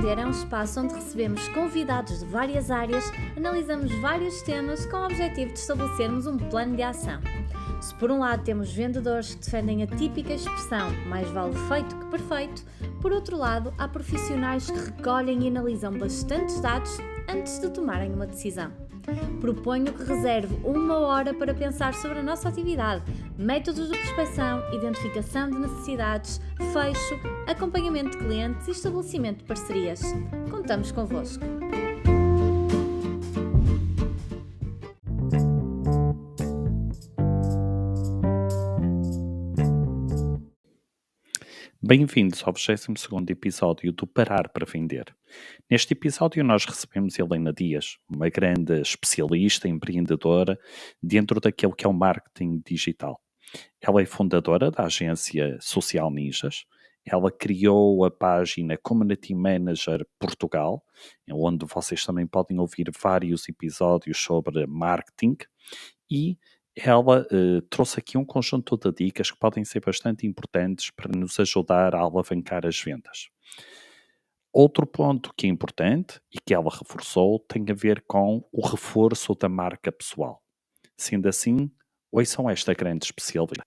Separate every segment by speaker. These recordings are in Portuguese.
Speaker 1: Vender é um espaço onde recebemos convidados de várias áreas, analisamos vários temas com o objetivo de estabelecermos um plano de ação. Se por um lado temos vendedores que defendem a típica expressão mais vale feito que perfeito, por outro lado há profissionais que recolhem e analisam bastantes dados antes de tomarem uma decisão. Proponho que reserve 1 hora para pensar sobre a nossa atividade, métodos de prospecção, identificação de necessidades, fecho, acompanhamento de clientes e estabelecimento de parcerias. Contamos convosco!
Speaker 2: Bem-vindos ao 22º episódio do Parar para Vender. Neste episódio nós recebemos Helena Dias, uma grande especialista empreendedora dentro daquilo que é o marketing digital. Ela é fundadora da agência Social Ninjas. Ela criou a página Community Manager Portugal, onde vocês também podem ouvir vários episódios sobre marketing, e ela trouxe aqui um conjunto de dicas que podem ser bastante importantes para nos ajudar a alavancar as vendas. Outro ponto que é importante e que ela reforçou tem a ver com o reforço da marca pessoal. Sendo assim, ouçam esta grande especialidade.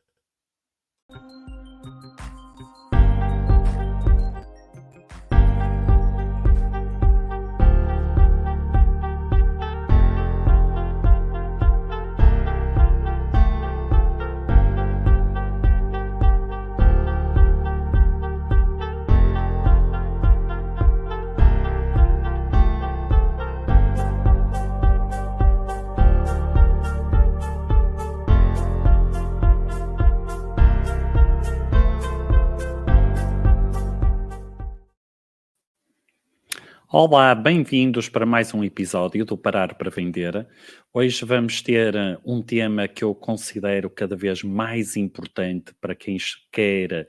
Speaker 2: Olá, bem-vindos para mais um episódio do Parar para Vender. Hoje vamos ter um tema que eu considero cada vez mais importante para quem quer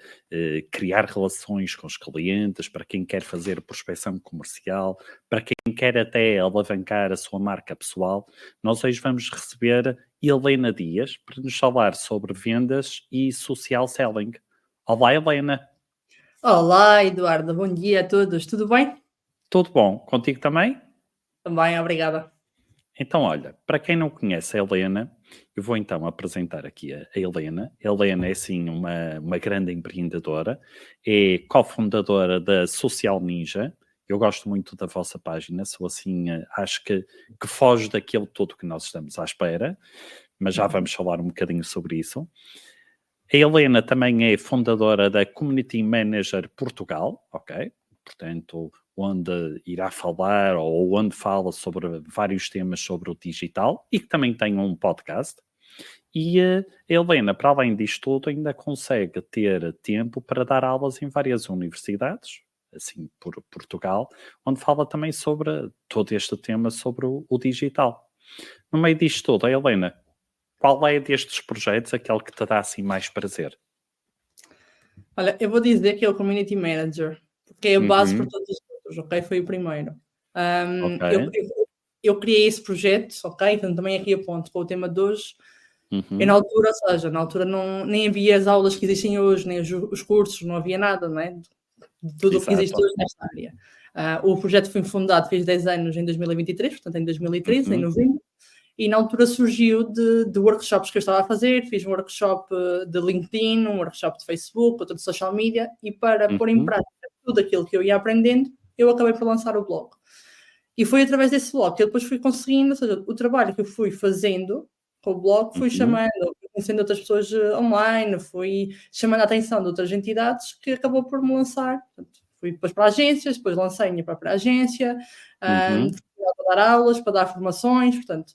Speaker 2: criar relações com os clientes, para quem quer fazer prospecção comercial, para quem quer até alavancar a sua marca pessoal. Nós hoje vamos receber Helena Dias para nos falar sobre vendas e social selling. Olá, Helena.
Speaker 3: Olá, Eduardo. Bom dia a todos. Tudo bem?
Speaker 2: Tudo bom? Contigo também?
Speaker 3: Também, obrigada.
Speaker 2: Então, olha, para quem não conhece a Helena, eu vou então apresentar aqui a Helena. A Helena é, sim, uma grande empreendedora, é cofundadora da Social Ninja. Eu gosto muito da vossa página, sou assim, acho que foge daquilo todo que nós estamos à espera, mas já vamos falar um bocadinho sobre isso. A Helena também é fundadora da Community Manager Portugal, ok? Portanto, onde irá falar ou onde fala sobre vários temas sobre o digital e que também tem um podcast. E a Helena, para além disto tudo, ainda consegue ter tempo para dar aulas em várias universidades, assim por Portugal, onde fala também sobre todo este tema sobre o digital. No meio disto tudo, a Helena, qual é destes projetos aquele que te dá assim mais prazer?
Speaker 3: Olha, eu vou dizer que é o Community Manager, porque é a base para todos os outros, ok? Foi o primeiro.
Speaker 2: Ok.
Speaker 3: Eu criei esse projeto, ok? Então também aqui aponto com o tema de hoje. E na altura, ou seja, na altura nem havia as aulas que existem hoje, nem os cursos, não havia nada, não é? De tudo o que existe hoje nesta área. O projeto foi fundado, fez 10 anos em 2023, portanto em 2013, em novembro. E na altura surgiu de workshops que eu estava a fazer, fiz um workshop de LinkedIn, um workshop de Facebook, outro de social media, e para pôr em prática tudo aquilo que eu ia aprendendo, eu acabei por lançar o blog. E foi através desse blog que eu depois fui conseguindo, ou seja, o trabalho que eu fui fazendo com o blog, fui chamando, fui conhecendo outras pessoas online, fui chamando a atenção de outras entidades, que acabou por me lançar. Portanto, fui depois para agências, depois lancei a minha própria agência, para dar aulas, para dar formações, portanto,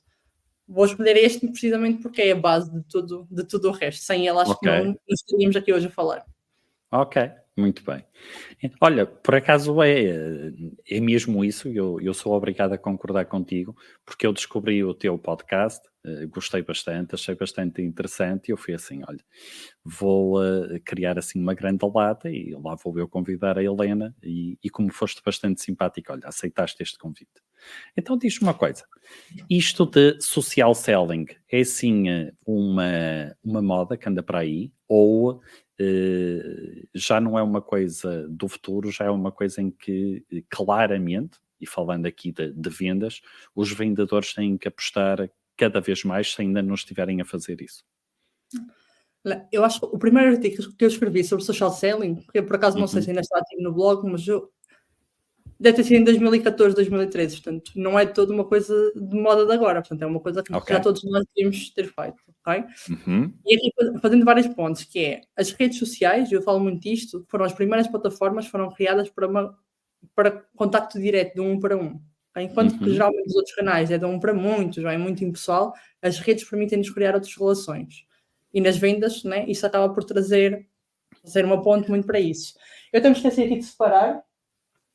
Speaker 3: vou escolher este precisamente porque é a base de tudo o resto. Sem ele, acho que não estaríamos aqui hoje a falar.
Speaker 2: Ok, muito bem. Olha, por acaso é mesmo isso, eu sou obrigado a concordar contigo, porque eu descobri o teu podcast gostei bastante, achei bastante interessante e eu fui assim, olha, vou criar assim uma grande lata e lá vou eu convidar a Helena e como foste bastante simpática, olha, aceitaste este convite. Então diz-me uma coisa, isto de social selling é assim uma moda que anda para aí ou já não é uma coisa do futuro, já é uma coisa em que claramente, e falando aqui de vendas, os vendedores têm que apostar cada vez mais se ainda não estiverem a fazer isso?
Speaker 3: Eu acho que o primeiro artigo que eu escrevi sobre social selling, porque por acaso não sei
Speaker 2: Uhum.
Speaker 3: se ainda está ativo no blog, mas deve ter sido em 2014, 2013, portanto, não é toda uma coisa de moda de agora, portanto, é uma coisa que
Speaker 2: Ok.
Speaker 3: já todos nós devíamos ter feito, ok?
Speaker 2: Uhum.
Speaker 3: E aqui fazendo vários pontos, que é, as redes sociais, eu falo muito disto, foram as primeiras plataformas que foram criadas para contacto direto, de um para um. Ok? Enquanto que
Speaker 2: Uhum.
Speaker 3: geralmente os outros canais é de um para muitos, é muito impessoal, as redes permitem-nos criar outras relações. E nas vendas, né, isso acaba por trazer uma ponte muito para isso. Eu até me esqueci aqui de separar,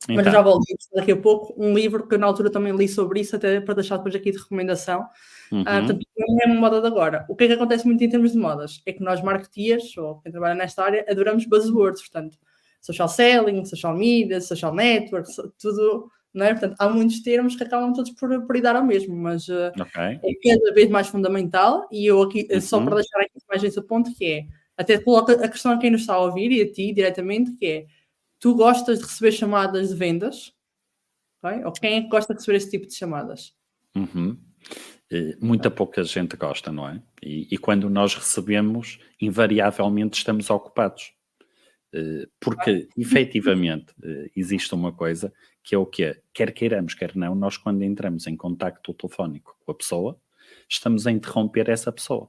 Speaker 3: mas
Speaker 2: Então,
Speaker 3: já vou ler daqui a pouco um livro que eu na altura também li sobre isso, até para deixar depois aqui de recomendação. Portanto, não é uma moda de agora. O que é que acontece muito em termos de modas? É que nós, marketeers, ou quem trabalha nesta área, adoramos buzzwords, portanto, social selling, social media, social networks, tudo, não é? Portanto, há muitos termos que acabam todos por ir dar ao mesmo, mas
Speaker 2: ok.
Speaker 3: é cada vez mais fundamental, e eu aqui, só para deixar aqui mais esse ponto, que é, até coloco a questão a quem nos está a ouvir e a ti diretamente, que é, tu gostas de receber chamadas de vendas? Okay? Ou quem é que gosta de receber esse tipo de chamadas?
Speaker 2: Uhum. Muita pouca gente gosta, não é? E quando nós recebemos, invariavelmente estamos ocupados. Porque, efetivamente, existe uma coisa que é o quê? Quer queiramos, quer não, nós quando entramos em contacto telefónico com a pessoa, estamos a interromper essa pessoa.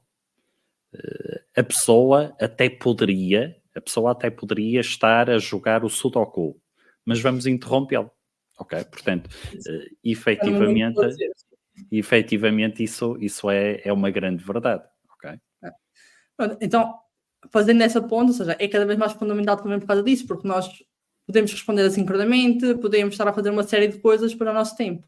Speaker 2: A pessoa até poderia estar a jogar o Sudoku, mas vamos interrompê-lo. Ok? Portanto, efetivamente isso é uma grande verdade. Ok?
Speaker 3: Então, fazendo essa ponta, ou seja, é cada vez mais fundamental também por causa disso, porque nós podemos responder assincronamente, podemos estar a fazer uma série de coisas para o nosso tempo.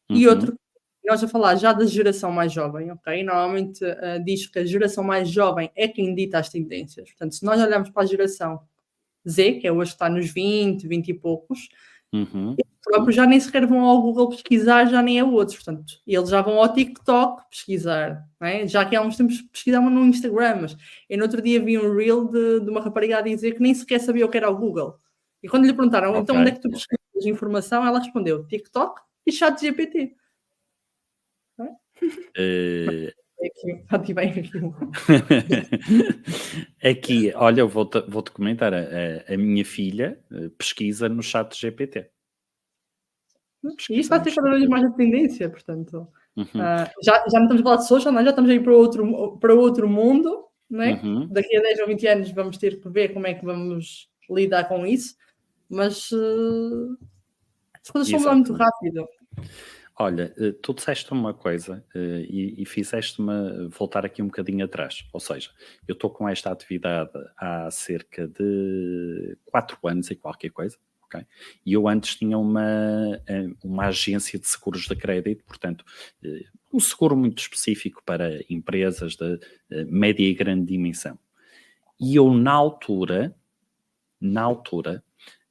Speaker 3: E outro, nós a falar já da geração mais jovem, ok? Normalmente diz que a geração mais jovem é quem dita as tendências. Portanto, se nós olharmos para a geração Z, que é hoje está nos 20, 20 e poucos, eles próprios já nem sequer vão ao Google pesquisar, já nem é outros. Portanto, eles já vão ao TikTok pesquisar, não é? Já que há uns tempos pesquisavam no Instagram, mas eu no outro dia vi um reel de uma rapariga a dizer que nem sequer sabia o que era o Google. E quando lhe perguntaram, então onde é que tu pesquisas informação, ela respondeu, TikTok e ChatGPT.
Speaker 2: Aqui, olha, eu vou-te comentar, a minha filha pesquisa no chat GPT.
Speaker 3: E isto vai ser cada vez mais a tendência, portanto. Já não estamos a falar de social, não? Já estamos a ir para outro mundo, não é? Daqui a 10 ou 20 anos vamos ter que ver como é que vamos lidar com isso, mas as coisas estão a mudar muito rápido.
Speaker 2: Olha, tu disseste uma coisa e fizeste-me voltar aqui um bocadinho atrás. Ou seja, eu estou com esta atividade há cerca de 4 anos e qualquer coisa. Okay? E eu antes tinha uma agência de seguros de crédito, portanto, um seguro muito específico para empresas de média e grande dimensão. E eu, na altura,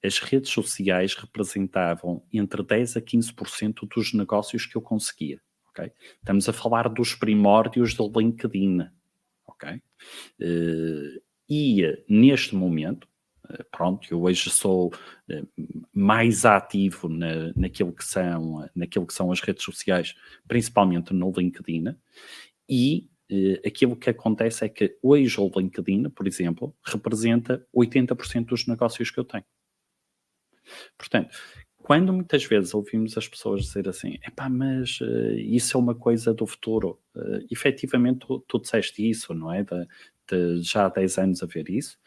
Speaker 2: as redes sociais representavam entre 10% a 15% dos negócios que eu conseguia. Okay? Estamos a falar dos primórdios do LinkedIn. Okay? E neste momento, pronto, eu hoje sou mais ativo naquilo que são as redes sociais, principalmente no LinkedIn, e aquilo que acontece é que hoje o LinkedIn, por exemplo, representa 80% dos negócios que eu tenho. Portanto, quando muitas vezes ouvimos as pessoas dizer assim, epá, mas isso é uma coisa do futuro, efetivamente tu disseste isso, não é? Já há 10 anos a ver isso,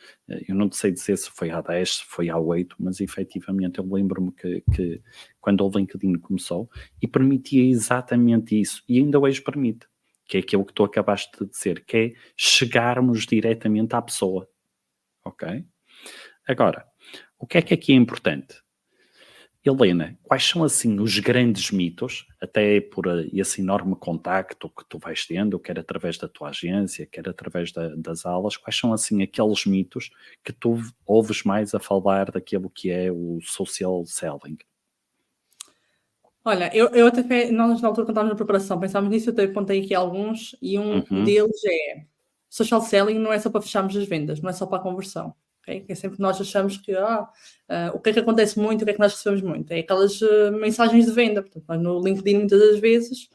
Speaker 2: eu não sei dizer se foi há 10, se foi há 8, mas efetivamente eu lembro-me que quando o LinkedIn começou e permitia exatamente isso, e ainda hoje permite, que é aquilo que tu acabaste de dizer, que é chegarmos diretamente à pessoa, ok? Agora, o que é que aqui é importante? Helena, quais são assim os grandes mitos, até por esse enorme contacto que tu vais tendo, quer através da tua agência, quer através das aulas, quais são assim aqueles mitos que tu ouves mais a falar daquilo que é o social selling?
Speaker 3: Olha, eu até, nós na altura quando estávamos na preparação pensámos nisso, eu até apontei aqui alguns, e um deles é: social selling não é só para fecharmos as vendas, não é só para a conversão. Okay? Que é sempre nós achamos que o que é que acontece muito, o que é que nós recebemos muito? É aquelas mensagens de venda. Portanto, nós no LinkedIn muitas das vezes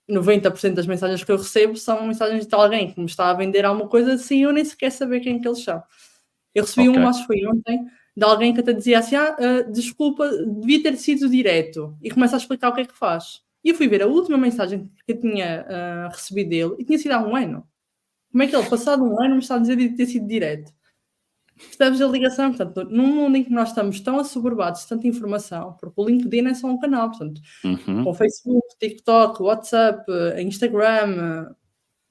Speaker 3: 90% das mensagens que eu recebo são mensagens de alguém que me está a vender alguma coisa sem eu nem sequer saber quem é que eles são. Eu recebi acho que foi ontem, de alguém que até dizia assim, desculpa, devia ter sido direto, e começa a explicar o que é que faz. E eu fui ver a última mensagem que eu tinha recebido dele, e tinha sido há um ano. Como é que ele, passado um ano, me está a dizer de ter sido direto? Percebes a ligação? Portanto, num mundo em que nós estamos tão assoberbados de tanta informação, porque o LinkedIn é só um canal, portanto, com Facebook, TikTok, WhatsApp, Instagram,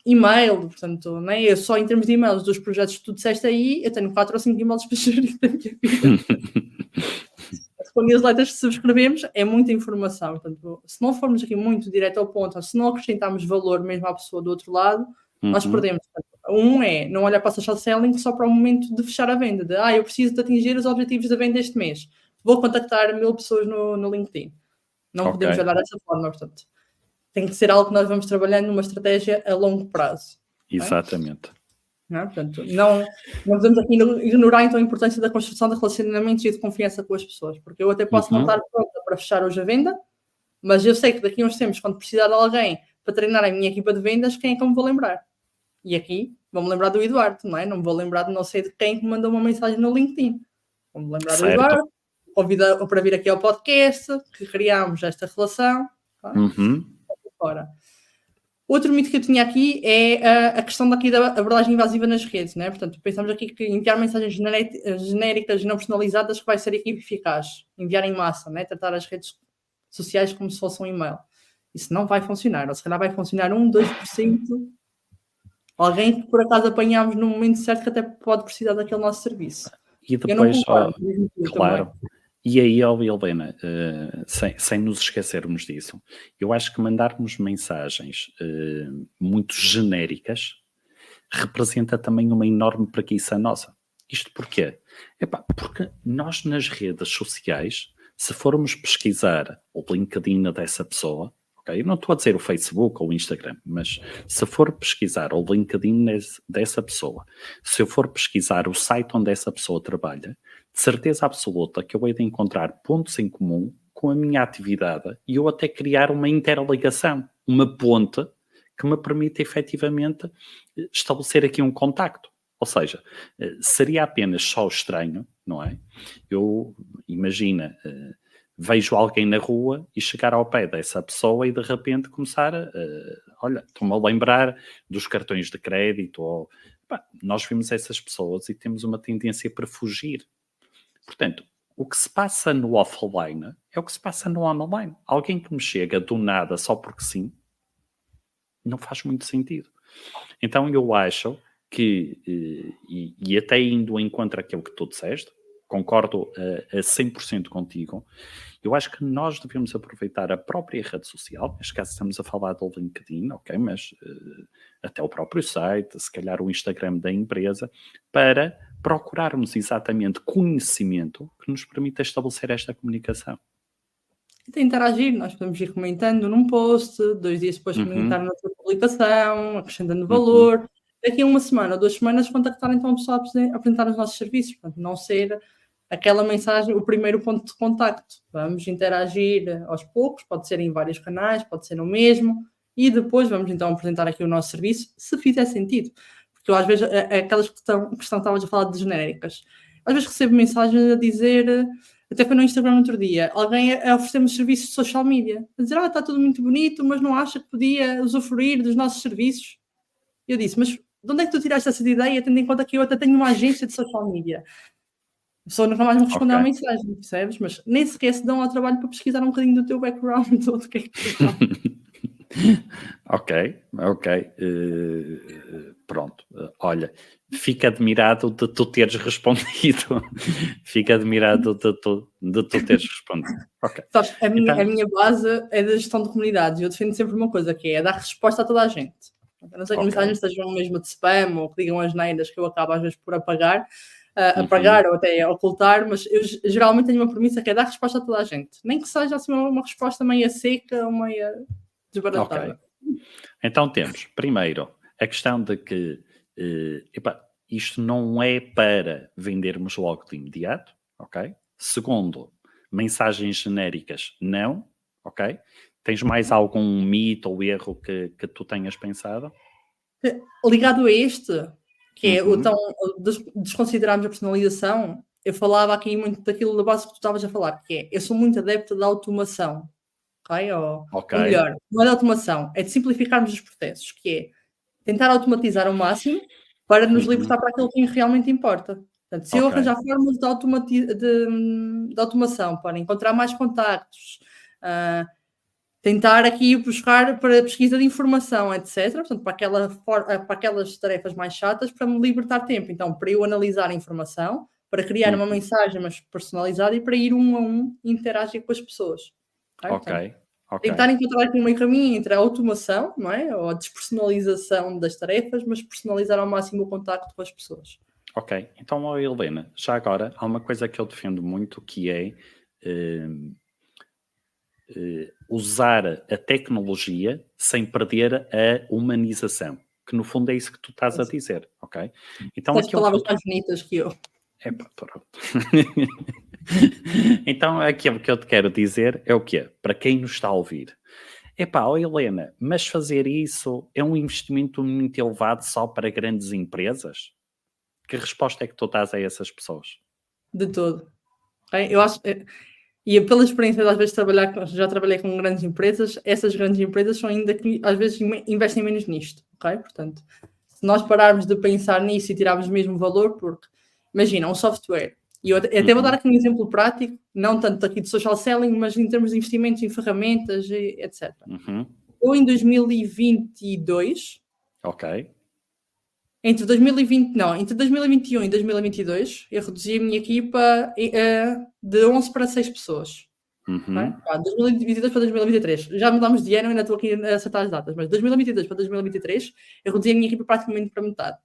Speaker 3: e-mail, portanto, né? Eu só em termos de e-mails dos projetos que tu disseste aí, eu tenho 4 ou 5 e-mails para gerir da minha vida. Com newsletters que subscrevemos, é muita informação. Portanto, se não formos aqui muito direto ao ponto, ou se não acrescentarmos valor mesmo à pessoa do outro lado, nós perdemos. Portanto, um é não olhar para o social selling só para o momento de fechar a venda, de eu preciso de atingir os objetivos da venda este mês, vou contactar 1000 pessoas no LinkedIn. Não podemos olhar dessa forma, portanto. Tem que ser algo que nós vamos trabalhando numa estratégia a longo prazo.
Speaker 2: Exatamente.
Speaker 3: Não é? Portanto, não podemos aqui ignorar então a importância da construção de relacionamentos e de confiança com as pessoas, porque eu até posso não estar pronta para fechar hoje a venda, mas eu sei que daqui a uns tempos, quando precisar de alguém para treinar a minha equipa de vendas, quem é que eu me vou lembrar? E aqui, vou-me lembrar do Eduardo, não é? Não me vou lembrar de não sei de quem que mandou uma mensagem no LinkedIn. Vou-me lembrar do Eduardo, convidar para vir aqui ao podcast, que criámos esta relação. Tá? Fora. Outro mito que eu tinha aqui é a questão daqui da abordagem invasiva nas redes, né? Portanto, pensamos aqui que enviar mensagens genéricas e não personalizadas que vai ser aqui eficaz. Enviar em massa, né? Tratar as redes sociais como se fosse um e-mail. Isso não vai funcionar. Ou se calhar vai funcionar 2%. Alguém que por acaso apanhámos no momento certo que até pode precisar daquele nosso serviço.
Speaker 2: E depois, claro. E aí, Helena, sem nos esquecermos disso, eu acho que mandarmos mensagens muito genéricas representa também uma enorme preguiça nossa. Isto porquê? Porque nós nas redes sociais, se formos pesquisar o LinkedIn dessa pessoa, eu não estou a dizer o Facebook ou o Instagram, mas se for pesquisar o LinkedIn dessa pessoa, se eu for pesquisar o site onde essa pessoa trabalha, de certeza absoluta que eu hei de encontrar pontos em comum com a minha atividade e eu até criar uma interligação, uma ponte que me permite efetivamente estabelecer aqui um contacto. Ou seja, seria apenas só estranho, não é? Imagina, vejo alguém na rua e chegar ao pé dessa pessoa e de repente começar olha, estou-me a lembrar dos cartões de crédito. Nós vimos essas pessoas e temos uma tendência para fugir. Portanto, o que se passa no offline é o que se passa no online. Alguém que me chega do nada só porque sim, não faz muito sentido. Então eu acho que, e até indo em contra aquilo que tu disseste, concordo a 100% contigo, eu acho que nós devemos aproveitar a própria rede social, neste caso estamos a falar do LinkedIn, ok, mas até o próprio site, se calhar o Instagram da empresa, para procurarmos exatamente conhecimento que nos permita estabelecer esta comunicação.
Speaker 3: E interagir, nós podemos ir comentando num post, 2 dias depois comentar na sua publicação, acrescentando valor. Daqui a 1 semana ou 2 semanas contactar então a pessoa a apresentar os nossos serviços, portanto, não ser aquela mensagem, o primeiro ponto de contacto. Vamos interagir aos poucos, pode ser em vários canais, pode ser no mesmo, e depois vamos então apresentar aqui o nosso serviço, se fizer sentido. Porque eu às vezes, aquelas que estavas a falar de genéricas, às vezes recebo mensagens a dizer, até foi no Instagram no outro dia, alguém a oferecer-me serviços de social media, a dizer, está tudo muito bonito, mas não acha que podia usufruir dos nossos serviços? Eu disse, mas de onde é que tu tiraste essa ideia, tendo em conta que eu até tenho uma agência de social media? A pessoa nunca mais me respondeu à mensagem, percebes? Mas nem sequer se dão ao trabalho para pesquisar um bocadinho do teu background, todo o que é que tu faz.
Speaker 2: Ok. Pronto. Olha, Fico admirado de tu teres respondido. Fico admirado de tu teres respondido. Ok.
Speaker 3: Sabes, a minha base é da gestão de comunidades. Eu defendo sempre uma coisa, que é dar resposta a toda a gente. A não ser que mensagens sejam mesmo de spam ou que digam as neiras que eu acabo às vezes por apagar ou até ocultar, mas eu geralmente tenho uma premissa que é dar resposta a toda a gente. Nem que seja assim uma resposta meia seca ou meia desbaratada.
Speaker 2: Ok. Então temos, primeiro, a questão de que isto não é para vendermos logo de imediato, ok? Segundo, mensagens genéricas, não, ok? Tens mais algum mito ou erro que tu tenhas pensado?
Speaker 3: Ligado a este, que é o tão desconsiderarmos a personalização, eu falava aqui muito daquilo da base que tu estavas a falar, que é, eu sou muito adepto da automação, ok? Ou melhor, não é da automação, é de simplificarmos os processos, que é tentar automatizar ao máximo para nos libertar para aquilo que realmente importa. Portanto, se eu arranjar formas de automação para encontrar mais contactos, tentar aqui buscar para pesquisa de informação, etc. Portanto, para aquelas tarefas mais chatas, para me libertar tempo. Então, para eu analisar a informação, para criar uma mensagem mais personalizada e para ir um a um interagir com as pessoas.
Speaker 2: Ok.
Speaker 3: Tentar encontrar aqui um meio caminho entre a automação, não é? Ou a despersonalização das tarefas, mas personalizar ao máximo o contacto com as pessoas.
Speaker 2: Ok. Então, Helena, já agora, há uma coisa que eu defendo muito, que é usar a tecnologia sem perder a humanização, que no fundo é isso que tu estás a dizer, ok?
Speaker 3: Então, as palavras mais bonitas que eu.
Speaker 2: Pronto. Então, aquilo que eu te quero dizer é o quê? Para quem nos está a ouvir. Helena, mas fazer isso é um investimento muito elevado só para grandes empresas? Que resposta é que tu dás a essas pessoas?
Speaker 3: De todo. Eu acho... E pela experiência de às vezes já trabalhei com grandes empresas, essas grandes empresas são ainda que às vezes investem menos nisto, ok? Portanto, se nós pararmos de pensar nisso e tirarmos o mesmo valor, porque, imagina, um software, e eu até vou dar aqui um exemplo prático, não tanto aqui de social selling, mas em termos de investimentos em ferramentas, etc. Eu em 2022...
Speaker 2: Ok.
Speaker 3: Entre 2021 e 2022, eu reduzi a minha equipa de 11 para 6 pessoas. De 2022 para 2023. Já mudámos de ano, ainda estou aqui a acertar as datas, mas de 2022 para 2023, eu reduzi a minha equipa praticamente para metade.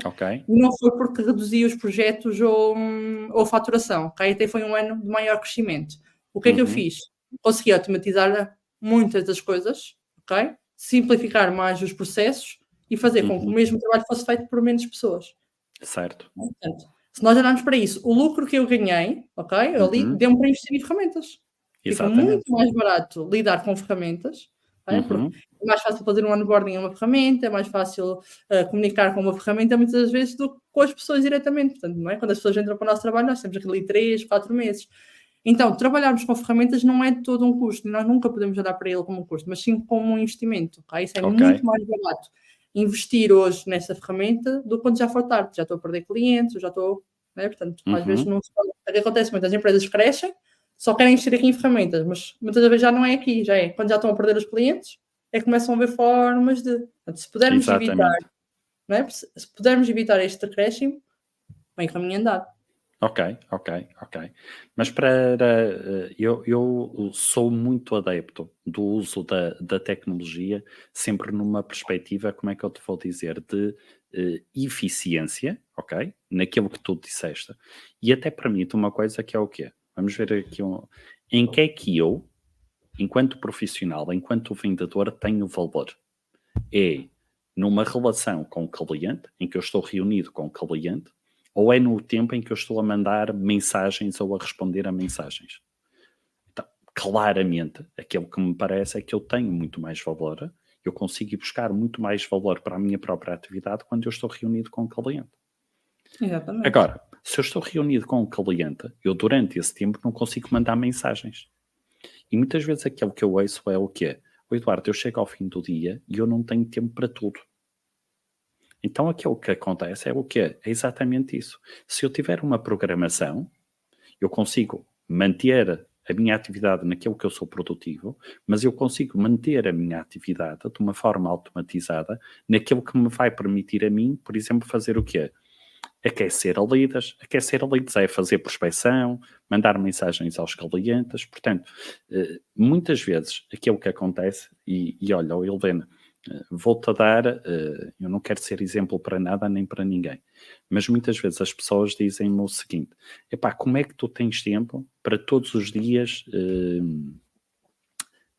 Speaker 2: Ok.
Speaker 3: E não foi porque reduzi os projetos ou faturação. Até foi um ano de maior crescimento. O que é que eu fiz? Consegui automatizar muitas das coisas, simplificar mais os processos e fazer com que o mesmo trabalho fosse feito por menos pessoas.
Speaker 2: Certo.
Speaker 3: Portanto, se nós olharmos para isso, o lucro que eu ganhei, ali deu-me para investir em ferramentas. Fica muito mais barato lidar com ferramentas, porque é mais fácil fazer um onboarding a uma ferramenta, é mais fácil comunicar com uma ferramenta muitas das vezes do que com as pessoas diretamente. Portanto, não é? Quando as pessoas entram para o nosso trabalho, nós temos ali 3, 4 meses. Então, trabalharmos com ferramentas não é de todo um custo, nós nunca podemos olhar para ele como um custo, mas sim como um investimento. Isso é muito mais barato investir hoje nessa ferramenta do que quando já for tarde. Já estou a perder clientes, já estou... Portanto, às vezes não se pode... O que acontece? Muitas empresas crescem, só querem investir aqui em ferramentas, mas muitas vezes já não é aqui, já é quando já estão a perder os clientes, é que começam a ver formas de... Portanto, se pudermos evitar... Se pudermos evitar este decréscimo, bem caminho andado.
Speaker 2: Ok. Mas eu sou muito adepto do uso da tecnologia, sempre numa perspectiva, como é que eu te vou dizer, de eficiência, ok? Naquilo que tu disseste. E até permite uma coisa que é o quê? Vamos ver aqui em que é que eu, enquanto profissional, enquanto vendedor, tenho valor. É numa relação com o cliente, em que eu estou reunido com o cliente, ou é no tempo em que eu estou a mandar mensagens ou a responder a mensagens. Então, claramente, aquilo que me parece é que eu tenho muito mais valor, eu consigo ir buscar muito mais valor para a minha própria atividade quando eu estou reunido com o cliente.
Speaker 3: Exatamente.
Speaker 2: Agora, se eu estou reunido com o cliente, eu durante esse tempo não consigo mandar mensagens. E muitas vezes aquilo que eu ouço é o quê? Eduardo, eu chego ao fim do dia e eu não tenho tempo para tudo. Então aquilo que acontece é o quê? É exatamente isso. Se eu tiver uma programação, eu consigo manter a minha atividade naquilo que eu sou produtivo, mas eu consigo manter a minha atividade de uma forma automatizada naquilo que me vai permitir a mim, por exemplo, fazer o quê? Aquecer a leads. Aquecer a leads é fazer prospecção, mandar mensagens aos clientes. Portanto, muitas vezes aquilo que acontece, e olha, Helena, vou-te a dar, eu não quero ser exemplo para nada nem para ninguém, mas muitas vezes as pessoas dizem-me o seguinte: epá, como é que tu tens tempo para todos os dias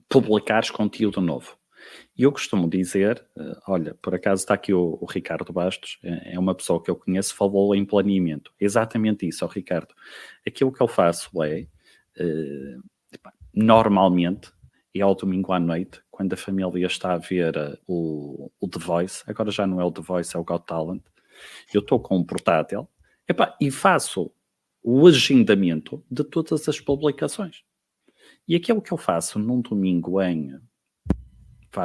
Speaker 2: publicares conteúdo novo? E eu costumo dizer, olha, por acaso está aqui o Ricardo Bastos, é uma pessoa que eu conheço, falou em planeamento. Exatamente isso, Ricardo. Aquilo que eu faço é, normalmente, é ao domingo à noite, quando a família está a ver o The Voice, agora já não é o The Voice, é o Got Talent, eu estou com um portátil, e faço o agendamento de todas as publicações. E aquilo que eu faço num domingo em,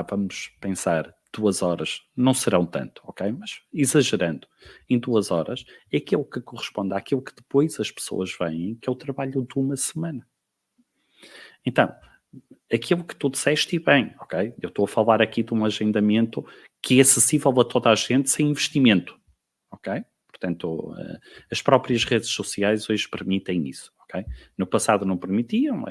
Speaker 2: vamos pensar, 2 horas, não serão tanto, ok? Mas exagerando, em 2 horas, é aquilo que corresponde àquilo que depois as pessoas veem, que é o trabalho de uma semana. Então, aquilo que tu disseste, e bem, ok? Eu estou a falar aqui de um agendamento que é acessível a toda a gente sem investimento, ok? Portanto, as próprias redes sociais hoje permitem isso, ok? No passado não permitiam,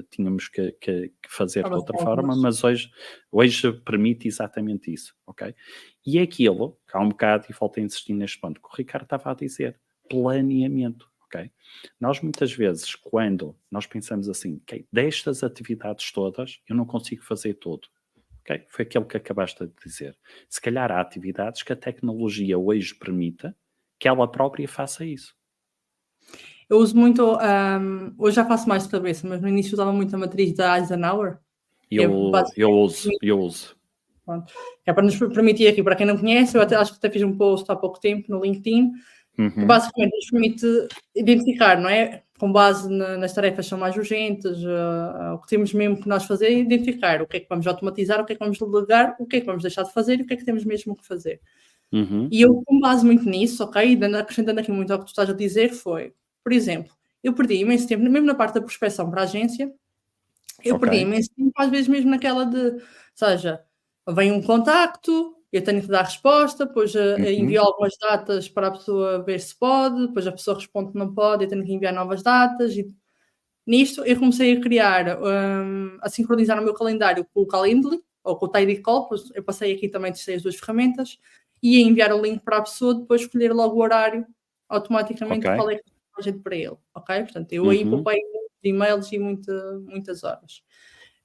Speaker 2: tínhamos que fazer de outra forma, mas hoje permite exatamente isso, ok? E é aquilo, que há um bocado, e volto a insistir neste ponto, que o Ricardo estava a dizer, planeamento. Okay? Nós muitas vezes, quando nós pensamos assim, okay, destas atividades todas, eu não consigo fazer tudo. Okay? Foi aquilo que acabaste de dizer. Se calhar há atividades que a tecnologia hoje permita que ela própria faça isso.
Speaker 3: Eu uso muito, hoje já faço mais de cabeça, mas no início usava muito a matriz da Eisenhower.
Speaker 2: Eu uso.
Speaker 3: Pronto. É para nos permitir aqui, para quem não conhece, eu acho que até fiz um post há pouco tempo no LinkedIn, que basicamente nos permite identificar, não é? Com base nas tarefas que são mais urgentes, o que temos mesmo que nós fazer, identificar o que é que vamos automatizar, o que é que vamos delegar, o que é que vamos deixar de fazer e o que é que temos mesmo que fazer. E eu, com base muito nisso, ok, acrescentando aqui muito ao que tu estás a dizer, foi, por exemplo, eu perdi imenso tempo, mesmo na parte da prospecção para a agência, perdi imenso tempo, às vezes mesmo naquela de, seja, vem um contacto, eu tenho que dar resposta, depois envio algumas datas para a pessoa ver se pode, depois a pessoa responde que não pode, eu tenho que enviar novas datas. E nisto eu comecei a criar, a sincronizar o meu calendário com o Calendly, ou com o Tidy Call, eu passei aqui também, testei as 2 ferramentas, e a enviar o link para a pessoa, depois escolher logo o horário, automaticamente qual é que é a gente para ele, ok? Portanto, eu aí poupei e-mails e muitas horas.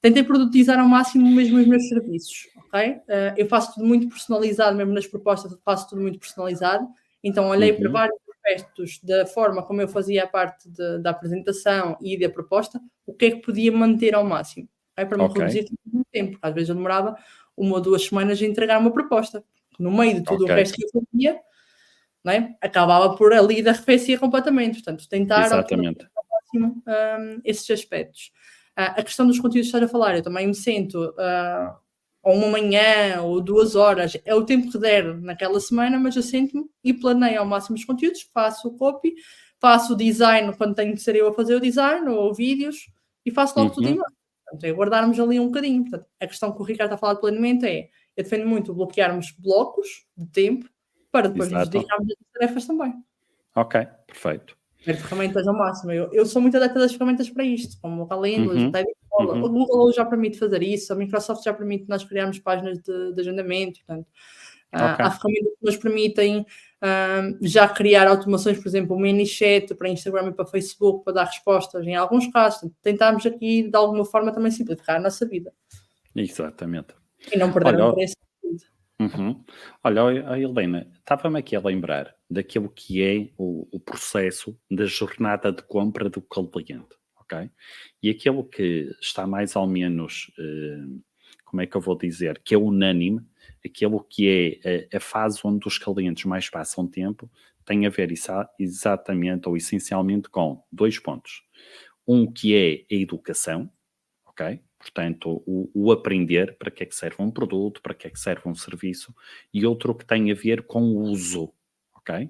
Speaker 3: Tentei produtizar ao máximo mesmo os meus serviços, ok? Eu faço tudo muito personalizado, mesmo nas propostas faço tudo muito personalizado. Então olhei para vários aspectos da forma como eu fazia a parte da apresentação e da proposta, o que é que podia manter ao máximo, okay? Para me reduzir o tempo, porque às vezes eu demorava 1 ou 2 semanas a entregar uma proposta. No meio de tudo o resto que eu fazia, não é? Acabava por ali de arrefecer completamente. Portanto, tentar ao máximo esses aspectos. A questão dos conteúdos que estás a falar, eu também me sento ou uma manhã ou 2 horas, é o tempo que der naquela semana, mas eu sento-me e planeio ao máximo os conteúdos, faço o copy, faço o design quando tenho que ser eu a fazer o design, ou vídeos, e faço logo tudo em mão. Portanto, é guardarmos ali um bocadinho. Portanto, a questão que o Ricardo está a falar de planeamento é, eu defendo muito bloquearmos blocos de tempo para depois nos dedicarmos às tarefas também.
Speaker 2: Ok, perfeito.
Speaker 3: Ver ferramentas ao máximo. Eu sou muito adepta das ferramentas para isto, como o Calendly, o Tidy Call. O Google já permite fazer isso, a Microsoft já permite nós criarmos páginas de agendamento. Portanto, há ferramentas que nos permitem já criar automações, por exemplo, o ManyChat para Instagram e para Facebook, para dar respostas em alguns casos. Portanto, tentarmos aqui, de alguma forma, também simplificar a nossa vida.
Speaker 2: Exatamente.
Speaker 3: E não perder o interesse.
Speaker 2: Olha, Helena, estava-me aqui a lembrar daquilo que é o processo da jornada de compra do cliente, ok? E aquilo que está mais ou menos, como é que eu vou dizer, que é unânime, aquilo que é a fase onde os clientes mais passam tempo, tem a ver exatamente ou essencialmente com 2 pontos. Um que é a educação, ok? Portanto, o aprender para que é que serve um produto, para que é que serve um serviço, e outro que tem a ver com o uso, ok?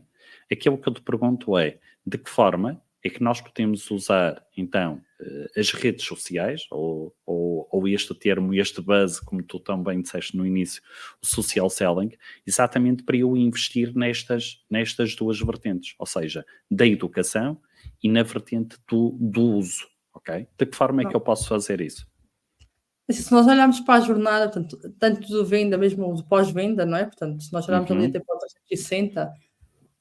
Speaker 2: Aquilo que eu te pergunto é, de que forma é que nós podemos usar, então, as redes sociais, ou este termo, este buzz, como tu também disseste no início, o social selling, exatamente para eu investir nestas duas vertentes, ou seja, da educação e na vertente do uso, ok? De que forma é que eu posso fazer isso?
Speaker 3: Se nós olharmos para a jornada, portanto, tanto do venda mesmo do pós-venda, não é? Portanto, se nós olharmos ali até para o 360,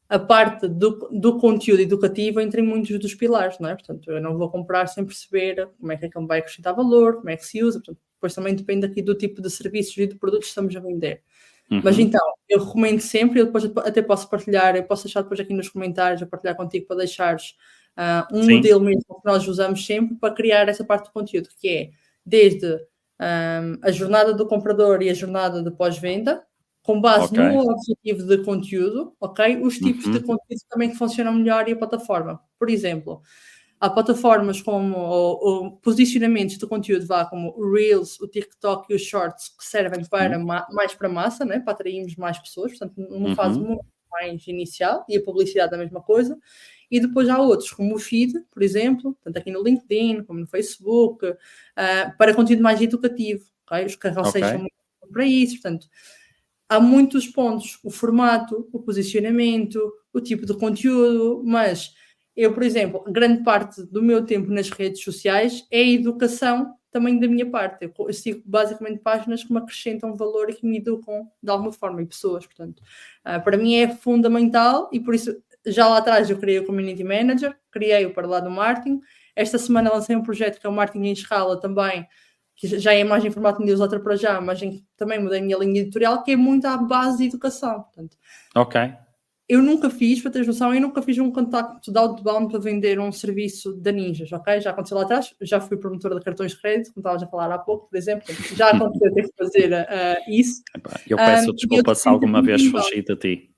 Speaker 3: a parte do conteúdo educativo entra em muitos dos pilares, não é? Portanto, eu não vou comprar sem perceber como é que ele vai acrescentar valor, como é que se usa, portanto, depois também depende aqui do tipo de serviços e de produtos que estamos a vender. Mas então, eu recomendo sempre, eu depois até posso partilhar, eu posso deixar depois aqui nos comentários, eu partilhar contigo para deixares modelo mesmo que nós usamos sempre para criar essa parte do conteúdo, que é desde a jornada do comprador e a jornada de pós-venda, com base no objetivo de conteúdo, ok? Os tipos de conteúdo também que funcionam melhor e a plataforma. Por exemplo, há plataformas como o posicionamentos de conteúdo, como o Reels, o TikTok e os Shorts, que servem para mais para massa, né? Para atrairmos mais pessoas, portanto, numa fase muito mais inicial, e a publicidade é a mesma coisa. E depois há outros, como o Feed, por exemplo, tanto aqui no LinkedIn, como no Facebook, para conteúdo mais educativo, ok? Os carrosséis são muito bons para isso, portanto, há muitos pontos, o formato, o posicionamento, o tipo de conteúdo, mas eu, por exemplo, grande parte do meu tempo nas redes sociais é a educação também da minha parte. Eu sigo basicamente páginas que me acrescentam valor e que me educam de alguma forma, e pessoas, portanto, para mim é fundamental, e por isso já lá atrás eu criei o Community Manager, criei-o para lá do marketing. Esta semana lancei um projeto que é o Marketing em Escala também, que já é mais em formato de newsletter para já, mas também mudei a minha linha editorial, que é muito à base de educação. Portanto, eu nunca fiz, para teres noção, eu nunca fiz um contacto de outbound para vender um serviço da Ninjas, ok? Já aconteceu lá atrás, já fui promotora de cartões de crédito, como estavas a falar há pouco, por exemplo, já aconteceu ter que fazer isso.
Speaker 2: Eu peço desculpa se alguma vez fugi de ti.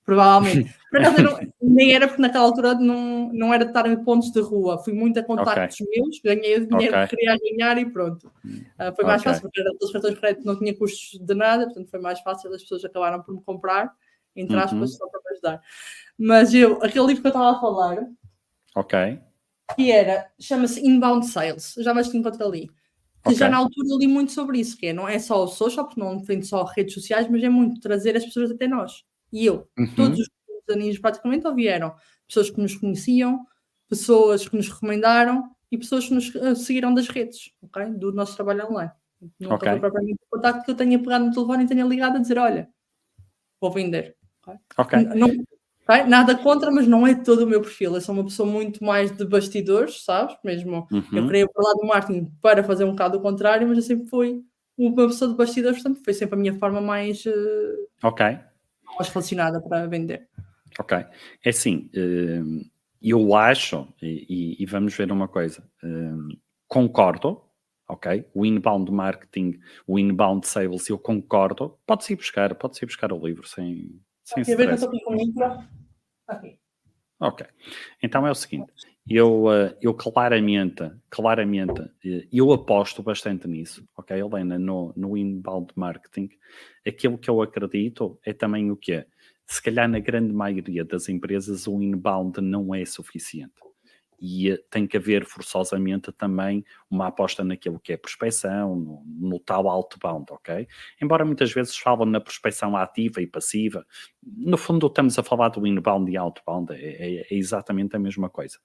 Speaker 3: Provavelmente. Por acaso, nem era, porque naquela altura não era de estar em pontos de rua. Fui muito a contactos meus, ganhei o dinheiro que queria ganhar e pronto. Foi mais fácil, porque os cartões de crédito não tinha custos de nada, portanto foi mais fácil, as pessoas acabaram por me comprar, entre aspas, só para me ajudar. Mas aquele livro que eu estava a falar, que chama-se Inbound Sales, já mais te encontro ali. Que já na altura li muito sobre isso, que não é só o social, porque não tem só redes sociais, mas é muito trazer as pessoas até nós. E todos os aninhos praticamente vieram pessoas que nos conheciam, pessoas que nos recomendaram e pessoas que nos seguiram das redes, ok? Do nosso trabalho online. Nunca foi propriamente o contacto que eu tenha pegado no telefone e tenha ligado a dizer, olha, vou vender. Não, nada contra, mas não é todo o meu perfil. Eu sou uma pessoa muito mais de bastidores, sabes? Mesmo eu queria falar do marketing para fazer um bocado o contrário, mas eu sempre fui uma pessoa de bastidores, portanto foi sempre a minha forma mais mais relacionada para vender.
Speaker 2: É assim, eu acho, e vamos ver uma coisa, concordo, o inbound marketing, o inbound sales, eu concordo, pode-se ir buscar o livro sem stress. Então é o seguinte, eu claramente, eu aposto bastante nisso, Helena, no inbound marketing. Aquilo que eu acredito é também o que é, se calhar na grande maioria das empresas o inbound não é suficiente. E tem que haver forçosamente também uma aposta naquilo que é prospecção, no tal outbound, Embora muitas vezes falam na prospecção ativa e passiva, no fundo estamos a falar do inbound e outbound, é exatamente a mesma coisa.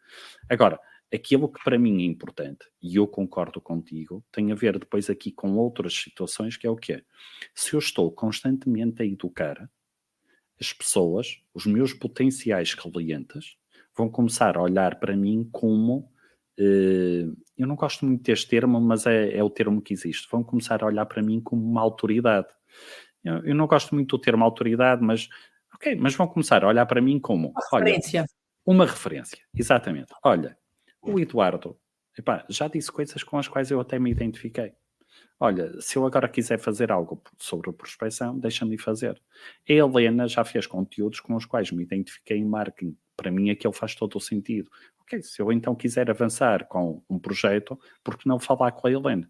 Speaker 2: Agora, aquilo que para mim é importante, e eu concordo contigo, tem a ver depois aqui com outras situações, que é o quê? Se eu estou constantemente a educar as pessoas, os meus potenciais clientes, vão começar a olhar para mim como, eu não gosto muito deste termo, mas é o termo que existe, vão começar a olhar para mim como uma autoridade. Eu não gosto muito do termo autoridade, mas vão começar a olhar para mim como uma referência, exatamente. Olha, o Eduardo, já disse coisas com as quais eu até me identifiquei. Olha, se eu agora quiser fazer algo sobre a prospecção, deixa-me fazer. A Helena já fez conteúdos com os quais me identifiquei em marketing. Para mim aquilo faz todo o sentido. Se eu então quiser avançar com um projeto, por que não falar com a Helena?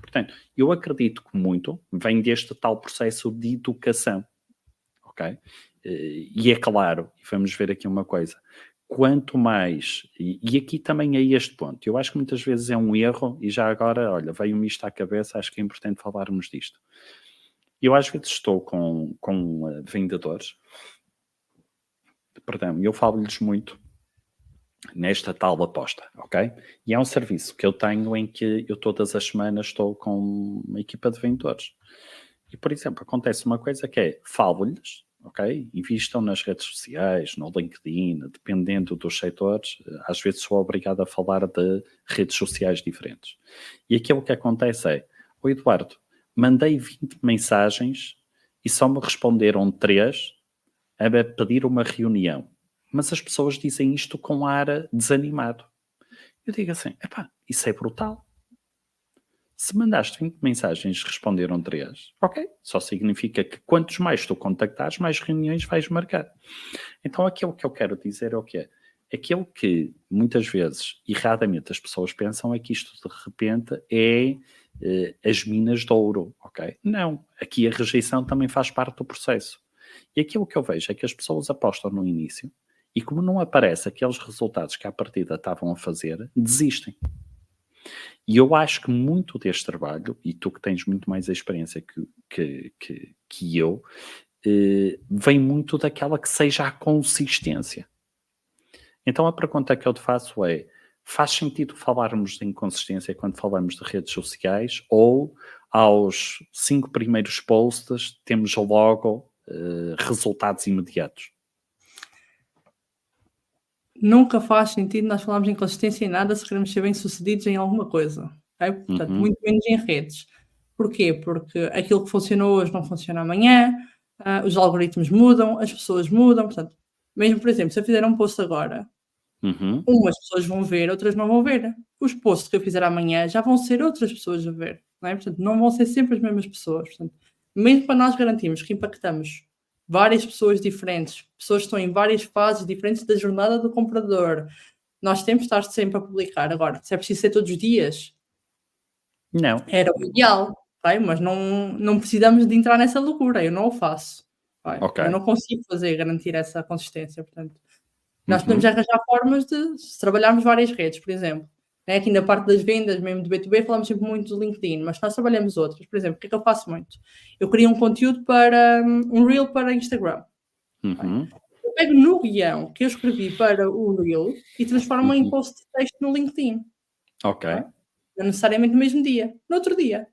Speaker 2: Portanto, eu acredito que muito vem deste tal processo de educação. E é claro, e vamos ver aqui uma coisa, quanto mais, e aqui também é este ponto, eu acho que muitas vezes é um erro, e já agora, olha, veio-me isto à cabeça, acho que é importante falarmos disto. Eu às vezes estou com vendedores, perdão, eu falo-lhes muito nesta tal aposta, ok? E é um serviço que eu tenho em que eu todas as semanas estou com uma equipa de vendedores. E, por exemplo, acontece uma coisa que é, falo-lhes, ok? Invistam nas redes sociais, no LinkedIn, dependendo dos setores, às vezes sou obrigado a falar de redes sociais diferentes. E aquilo que acontece é, Eduardo, mandei 20 mensagens e só me responderam 3 a pedir uma reunião. Mas as pessoas dizem isto com ar desanimado. Eu digo assim, isso é brutal. Se mandaste 20 mensagens e responderam 3, ok, só significa que quantos mais tu contactares, mais reuniões vais marcar. Então aquilo que eu quero dizer é o quê? Aquilo que muitas vezes, erradamente, as pessoas pensam é que isto de repente é as minas de ouro, ok? Não, aqui a rejeição também faz parte do processo. E aquilo que eu vejo é que as pessoas apostam no início e como não aparece aqueles resultados que à partida estavam a fazer, desistem. E eu acho que muito deste trabalho, e tu que tens muito mais experiência que eu, vem muito daquela que seja a consistência. Então a pergunta que eu te faço é, faz sentido falarmos de inconsistência quando falamos de redes sociais ou aos 5 primeiros posts temos logo resultados imediatos?
Speaker 3: Nunca faz sentido nós falarmos em consistência em nada se queremos ser bem-sucedidos em alguma coisa. Okay? Portanto, muito menos em redes. Porquê? Porque aquilo que funcionou hoje não funciona amanhã, os algoritmos mudam, as pessoas mudam. Portanto, mesmo, por exemplo, se eu fizer um post agora, umas pessoas vão ver, outras não vão ver. Os posts que eu fizer amanhã já vão ser outras pessoas a ver. Não é? Portanto, não vão ser sempre as mesmas pessoas. Portanto, mesmo para nós garantirmos que impactamos várias pessoas diferentes, pessoas que estão em várias fases diferentes da jornada do comprador, nós temos de estar sempre a publicar. Agora, se é preciso ser todos os dias,
Speaker 2: não.
Speaker 3: Era o ideal, okay? Mas não precisamos de entrar nessa loucura, eu não o faço. Okay? Eu não consigo garantir essa consistência, portanto. Nós podemos arranjar formas de, se trabalharmos várias redes, por exemplo. Né? Aqui na parte das vendas, mesmo do B2B, falamos sempre muito do LinkedIn, mas nós trabalhamos outras. Por exemplo, o que é que eu faço muito? Eu crio um conteúdo para um Reel para Instagram. Eu pego no guião que eu escrevi para o Reel e transformo em post de texto no LinkedIn.
Speaker 2: Ok.
Speaker 3: Não necessariamente no mesmo dia, no outro dia.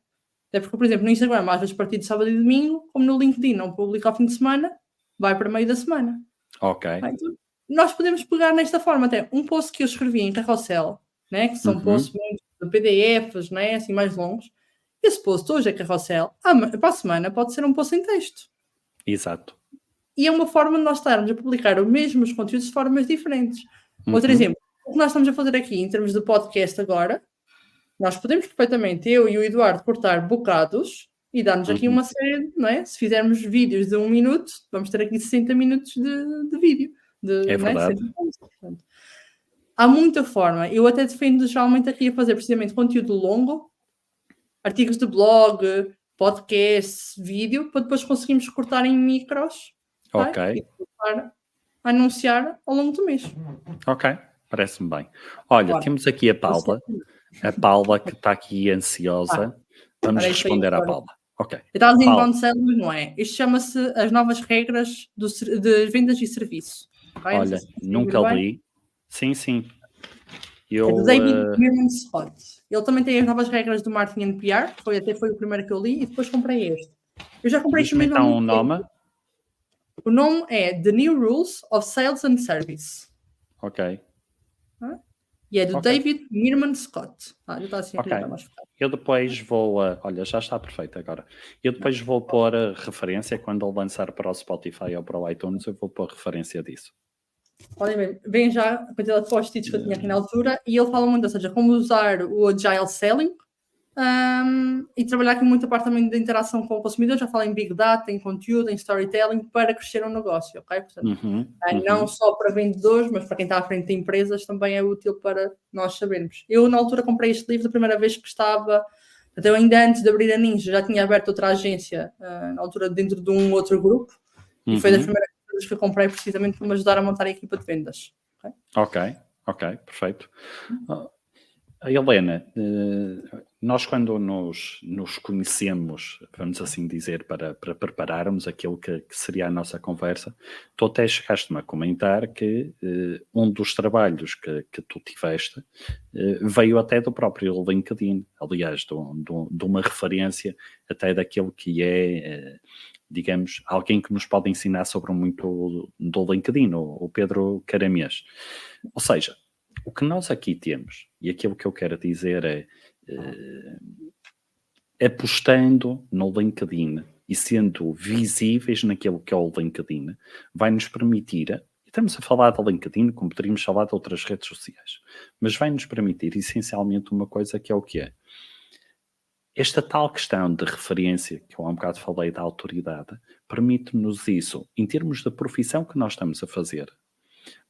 Speaker 3: Até porque, por exemplo, no Instagram, às vezes partir de sábado e domingo, como no LinkedIn não publica ao fim de semana, vai para meio da semana.
Speaker 2: Ok.
Speaker 3: Então, nós podemos pegar nesta forma até um post que eu escrevi em Carrossel, né, que são posts muito de PDFs, né, assim mais longos. Esse post hoje é Carrossel, para a semana pode ser um post em texto.
Speaker 2: Exato.
Speaker 3: E é uma forma de nós estarmos a publicar os mesmos conteúdos de formas diferentes. Outro exemplo, o que nós estamos a fazer aqui em termos de podcast agora, nós podemos perfeitamente, eu e o Eduardo, cortar bocados e dar-nos aqui uma série, não é? Se fizermos vídeos de 1 minuto, vamos ter aqui 60 minutos de vídeo.
Speaker 2: É verdade.
Speaker 3: Né? Há muita forma. Eu até defendo geralmente aqui a fazer precisamente conteúdo longo, artigos de blog, podcast, vídeo, para depois conseguirmos cortar em micros.
Speaker 2: Ok.
Speaker 3: E começar a anunciar ao longo do mês.
Speaker 2: Ok, parece-me bem. Olha, temos aqui a Paula que está aqui ansiosa. Vamos responder à Paula. Ok.
Speaker 3: Eu estava dizendo inbound selling, mas não é. Isto chama-se as novas regras de vendas e serviço. Okay?
Speaker 2: Olha, nunca li. Sim.
Speaker 3: É do David Meerman Scott. Ele também tem as novas regras do marketing and PR, até foi o primeiro que eu li, e depois comprei este. Eu já comprei este mesmo.
Speaker 2: Então o nome?
Speaker 3: O nome é The New Rules of Sales and Service.
Speaker 2: Ok.
Speaker 3: E é do David Meerman Scott. Já está assim
Speaker 2: okay. Eu depois vou... olha, já está perfeito agora. Eu depois vou pôr a referência, quando ele lançar para o Spotify ou para o iTunes, eu vou pôr referência disso.
Speaker 3: Olha, vem já a quantidade de post-its que eu tinha aqui na altura, e ele fala muito, ou seja, como usar o Agile Selling e trabalhar aqui muito a parte também da interação com o consumidor. Já fala em Big Data, em conteúdo, em Storytelling, para crescer um negócio, ok? Portanto, não só para vendedores, mas para quem está à frente de empresas também é útil para nós sabermos. Eu, na altura, comprei este livro da primeira vez que estava, até eu ainda antes de abrir a Ninja, já tinha aberto outra agência, na altura dentro de um outro grupo, e foi das primeiras coisas que eu comprei precisamente para me ajudar a montar a equipa de vendas. Okay?
Speaker 2: Ok, perfeito. A Helena, nós quando nos conhecemos, vamos assim dizer, para prepararmos aquilo que seria a nossa conversa, tu até chegaste-me a comentar que um dos trabalhos que tu tiveste veio até do próprio LinkedIn, aliás, de uma referência até daquilo que é, digamos, alguém que nos pode ensinar sobre muito do LinkedIn, o Pedro Caramês. Ou seja, o que nós aqui temos, e aquilo que eu quero dizer é, apostando no LinkedIn e sendo visíveis naquilo que é o LinkedIn, vai nos permitir, e estamos a falar do LinkedIn como poderíamos falar de outras redes sociais, mas vai nos permitir essencialmente uma coisa que é o que é. Esta tal questão de referência, que eu há um bocado falei da autoridade, permite-nos isso em termos da profissão que nós estamos a fazer,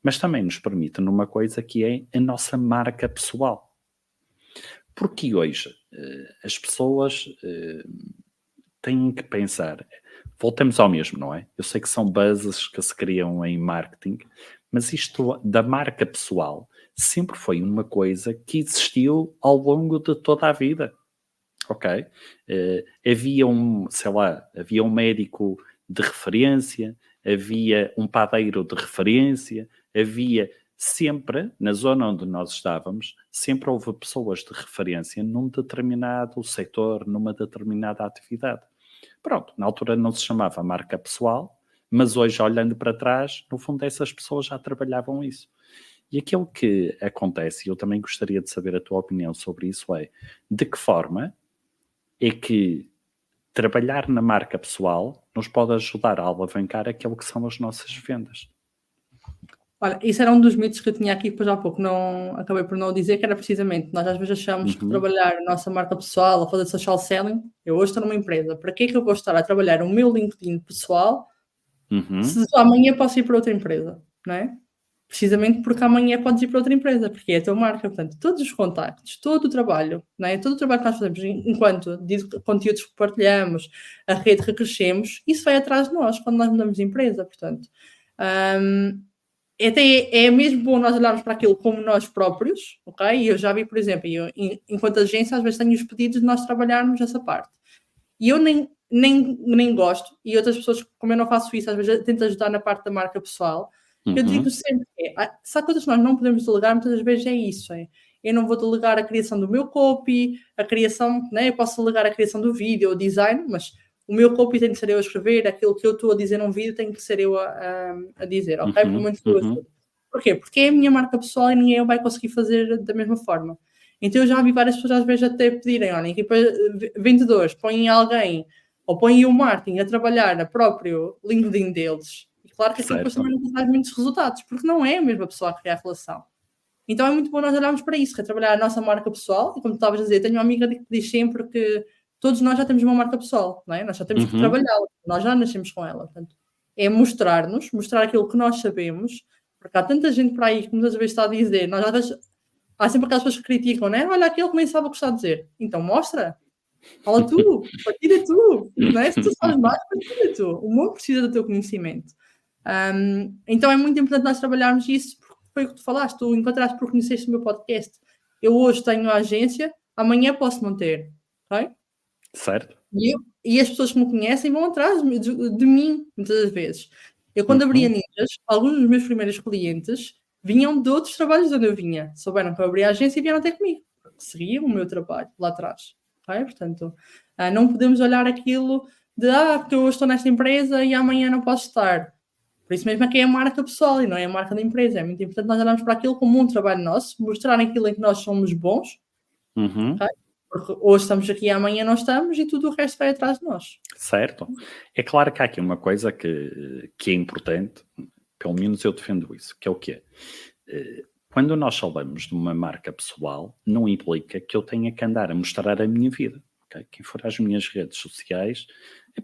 Speaker 2: mas também nos permite numa coisa que é a nossa marca pessoal. Porque hoje as pessoas têm que pensar, voltamos ao mesmo, não é? Eu sei que são bases que se criam em marketing, mas isto da marca pessoal sempre foi uma coisa que existiu ao longo de toda a vida. Ok? Havia havia um médico de referência, havia um padeiro de referência, havia sempre, na zona onde nós estávamos, sempre houve pessoas de referência num determinado setor, numa determinada atividade. Pronto, na altura não se chamava marca pessoal, mas hoje, olhando para trás, no fundo essas pessoas já trabalhavam isso. E aquilo que acontece, e eu também gostaria de saber a tua opinião sobre isso, é de que forma é que trabalhar na marca pessoal nos pode ajudar a alavancar aquilo que são as nossas vendas.
Speaker 3: Olha, isso era um dos mitos que eu tinha aqui, depois há pouco acabei por não dizer, que era precisamente, nós às vezes achamos que trabalhar a nossa marca pessoal ou fazer social selling, eu hoje estou numa empresa, para que é que eu vou estar a trabalhar o meu LinkedIn pessoal se amanhã posso ir para outra empresa, não é? Precisamente porque amanhã podes ir para outra empresa, porque é a tua marca, portanto, todos os contactos, todo o trabalho, não é? Todo o trabalho que nós fazemos enquanto conteúdos que partilhamos, a rede que crescemos, isso vai atrás de nós quando nós mudamos de empresa, portanto. Até é mesmo bom nós olharmos para aquilo como nós próprios, ok? E eu já vi, por exemplo, enquanto agência, às vezes tenho os pedidos de nós trabalharmos essa parte. E eu nem gosto, e outras pessoas, como eu não faço isso, às vezes tento ajudar na parte da marca pessoal. Eu digo sempre se há coisas que nós não podemos delegar, muitas vezes é isso. Eu não vou delegar a criação do meu copy, a criação, né? Eu posso delegar a criação do vídeo, o design, mas o meu copy tem que ser eu a escrever, aquilo que eu estou a dizer num vídeo tem que ser eu a dizer, ok? Porquê? Porque é a minha marca pessoal e ninguém vai conseguir fazer da mesma forma. Então eu já vi várias pessoas às vezes até pedirem, olha, equipa vendedores, põem alguém, ou põem o marketing a trabalhar na próprio LinkedIn deles. E claro que aquilo depois também não traz muitos resultados, porque não é a mesma pessoa a criar a relação. Então é muito bom nós olharmos para isso, que é trabalhar a nossa marca pessoal, e como tu estavas a dizer, tenho uma amiga que diz sempre que todos nós já temos uma marca pessoal, não é? Nós já temos que trabalhá-la, nós já nascemos com ela. Portanto, é mostrar aquilo que nós sabemos, porque há tanta gente por aí que muitas vezes está a dizer, nós às vezes, há sempre aquelas pessoas que criticam, não é? Olha, aquele que nem sabe o que está a dizer. Então mostra, fala tu, partilha tu, não é? Se tu sabes mais, partilha tu. O mundo precisa do teu conhecimento. Então é muito importante nós trabalharmos isso, porque foi o que tu falaste, tu encontraste por conheceste o meu podcast. Eu hoje tenho a agência, amanhã posso não ter, ok?
Speaker 2: Certo.
Speaker 3: E as pessoas que me conhecem vão atrás de mim, muitas das vezes. Eu, quando abria Ninjas, alguns dos meus primeiros clientes vinham de outros trabalhos onde eu vinha. Souberam que eu abria a agência e vieram até comigo, porque seguiam o meu trabalho lá atrás. Okay? Portanto, não podemos olhar aquilo de porque eu hoje estou nesta empresa e amanhã não posso estar. Por isso mesmo é que é a marca pessoal e não é a marca da empresa. É muito importante nós olharmos para aquilo como um trabalho nosso, mostrar aquilo em que nós somos bons, okay? Porque hoje estamos aqui e amanhã não estamos e tudo o resto vai atrás de nós.
Speaker 2: Certo. É claro que há aqui uma coisa que é importante, pelo menos eu defendo isso, que é o quê? Quando nós falamos de uma marca pessoal, não implica que eu tenha que andar a mostrar a minha vida. Okay? Quem for às minhas redes sociais,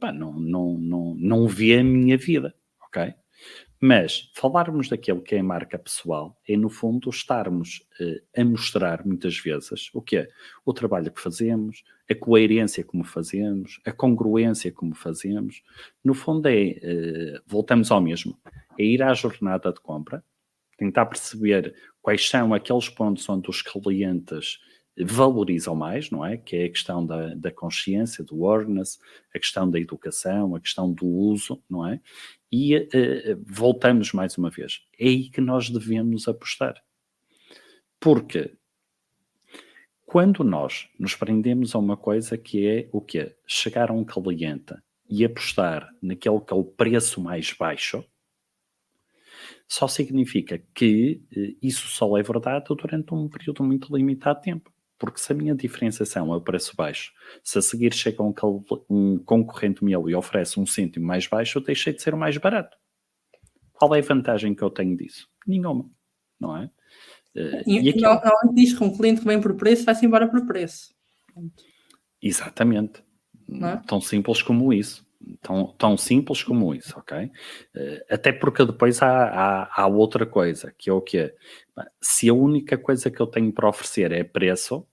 Speaker 2: não vê a minha vida. Ok? Mas falarmos daquilo que é a marca pessoal é, no fundo, estarmos a mostrar muitas vezes o que é o trabalho que fazemos, a coerência como fazemos, a congruência como fazemos. No fundo voltamos ao mesmo, é ir à jornada de compra, tentar perceber quais são aqueles pontos onde os clientes valorizam mais, não é? Que é a questão da consciência, do awareness, a questão da educação, a questão do uso, não é? E voltamos mais uma vez. É aí que nós devemos apostar. Porque quando nós nos prendemos a uma coisa que é o quê? Chegar a um cliente e apostar naquele que é o preço mais baixo, só significa que isso só é verdade durante um período muito limitado de tempo. Porque se a minha diferenciação é o preço baixo, se a seguir chega um concorrente meu e oferece um cêntimo mais baixo, eu deixei de ser o mais barato. Qual é a vantagem que eu tenho disso? Nenhuma, não é?
Speaker 3: Normalmente diz que um cliente que vem por preço vai-se embora por preço.
Speaker 2: Exatamente.
Speaker 3: Não é?
Speaker 2: Tão simples como isso. Tão simples como isso, ok? Até porque depois há outra coisa, que é o quê? Se a única coisa que eu tenho para oferecer é preço,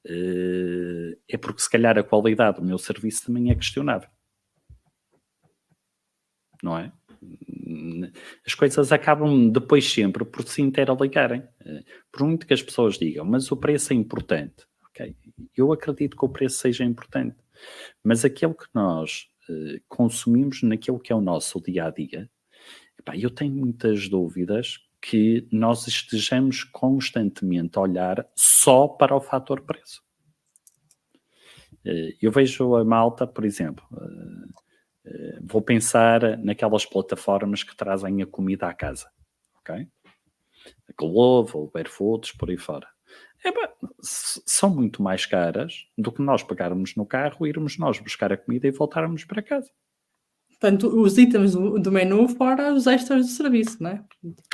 Speaker 2: é porque se calhar a qualidade do meu serviço também é questionável. Não é? As coisas acabam depois sempre por se interligarem. Por muito que as pessoas digam, mas o preço é importante. Okay? Eu acredito que o preço seja importante. Mas aquilo que nós consumimos naquilo que é o nosso dia-a-dia, eu tenho muitas dúvidas que nós estejamos constantemente a olhar só para o fator preço. Eu vejo a malta, por exemplo, vou pensar naquelas plataformas que trazem a comida à casa, ok? A Glovo, o Barefoods, por aí fora. São muito mais caras do que nós pagarmos no carro, irmos nós buscar a comida e voltarmos para casa.
Speaker 3: Portanto, os itens do menu fora os extras do serviço, não é?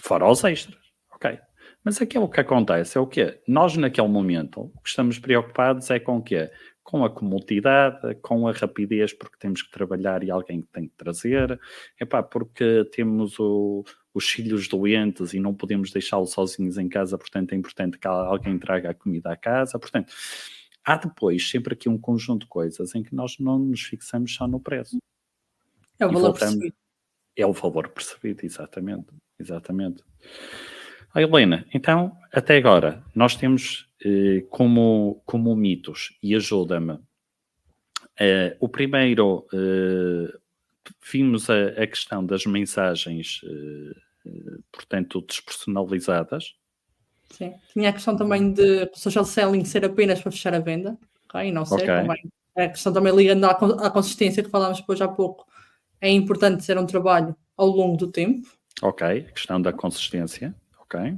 Speaker 2: Fora os extras, ok. Mas aquilo que acontece é o quê? Nós, naquele momento, o que estamos preocupados é com o quê? Com a comodidade, com a rapidez, porque temos que trabalhar e alguém que tem que trazer. Porque temos os filhos doentes e não podemos deixá-los sozinhos em casa, portanto é importante que alguém traga a comida à casa. Portanto, há depois sempre aqui um conjunto de coisas em que nós não nos fixamos só no preço.
Speaker 3: É o valor percebido.
Speaker 2: É o valor percebido, exatamente. Helena, então, até agora, nós temos como mitos, e ajuda-me, o primeiro, vimos a questão das mensagens, portanto, despersonalizadas.
Speaker 3: Sim, tinha a questão também de social selling ser apenas para fechar a venda, ok? Não sei, convém. A questão também ligando à consistência que falámos depois há pouco, é importante ser um trabalho ao longo do tempo.
Speaker 2: Ok, a questão da consistência, ok.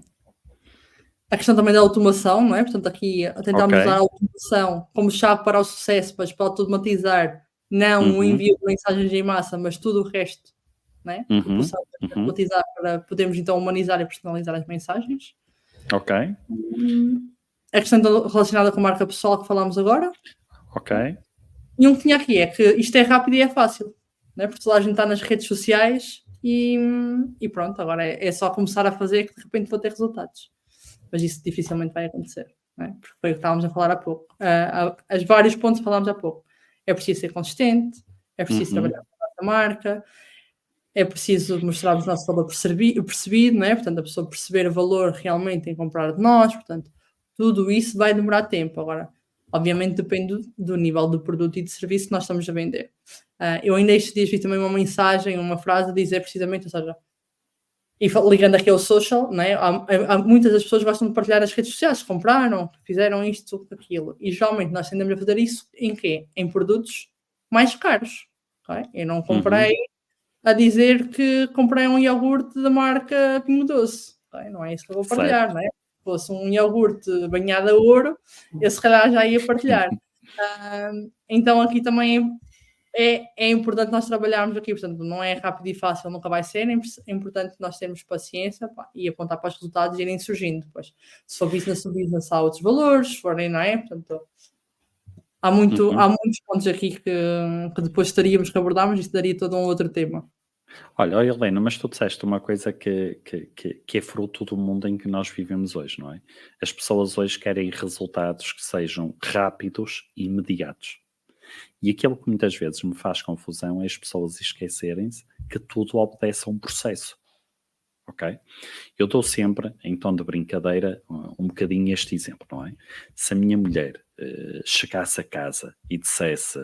Speaker 3: A questão também da automação, não é? Portanto, aqui tentamos usar a automação como chave para o sucesso, mas para automatizar não o envio de mensagens em massa, mas tudo o resto, não é? Que possamos automatizar para podermos então humanizar e personalizar as mensagens.
Speaker 2: Ok.
Speaker 3: A questão relacionada com a marca pessoal que falámos agora.
Speaker 2: Ok.
Speaker 3: E um que tinha aqui é que isto é rápido e é fácil, não é? Porque toda a gente está nas redes sociais e pronto, agora é só começar a fazer que de repente vou ter resultados. Mas isso dificilmente vai acontecer, não é? Porque foi o que estávamos a falar há pouco. As vários pontos que falámos há pouco. É preciso ser consistente, é preciso trabalhar com a nossa marca, é preciso mostrar o nosso valor percebido, não é? Portanto, a pessoa perceber o valor realmente em comprar de nós, portanto, tudo isso vai demorar tempo. Agora, obviamente depende do nível do produto e de serviço que nós estamos a vender. Eu ainda estes dias vi também uma mensagem, uma frase a dizer precisamente, ou seja, e ligando aqui ao social, não é? Há muitas das pessoas gostam de partilhar nas redes sociais, compraram, fizeram isto, aquilo. E geralmente nós tendemos a fazer isso em quê? Em produtos mais caros. Okay? Eu não comprei a dizer que comprei um iogurte da marca Pingo Doce. Okay? Não é isso que eu vou partilhar, não é? Se fosse um iogurte banhado a ouro, eu se calhar já ia partilhar. Então aqui também é importante nós trabalharmos aqui, portanto, não é rápido e fácil, nunca vai ser, é importante nós termos paciência e apontar para os resultados e irem surgindo depois. Se for business to business, há outros valores, se forem, não é? Portanto, há muitos pontos aqui que depois teríamos que abordar, mas isso daria todo um outro tema.
Speaker 2: Olha, Helena, mas tu disseste uma coisa que é fruto do mundo em que nós vivemos hoje, não é? As pessoas hoje querem resultados que sejam rápidos e imediatos. E aquilo que muitas vezes me faz confusão é as pessoas esquecerem-se que tudo obedece a um processo. ok? Eu dou sempre, em tom de brincadeira, um bocadinho este exemplo, não é? Se a minha mulher chegasse a casa e dissesse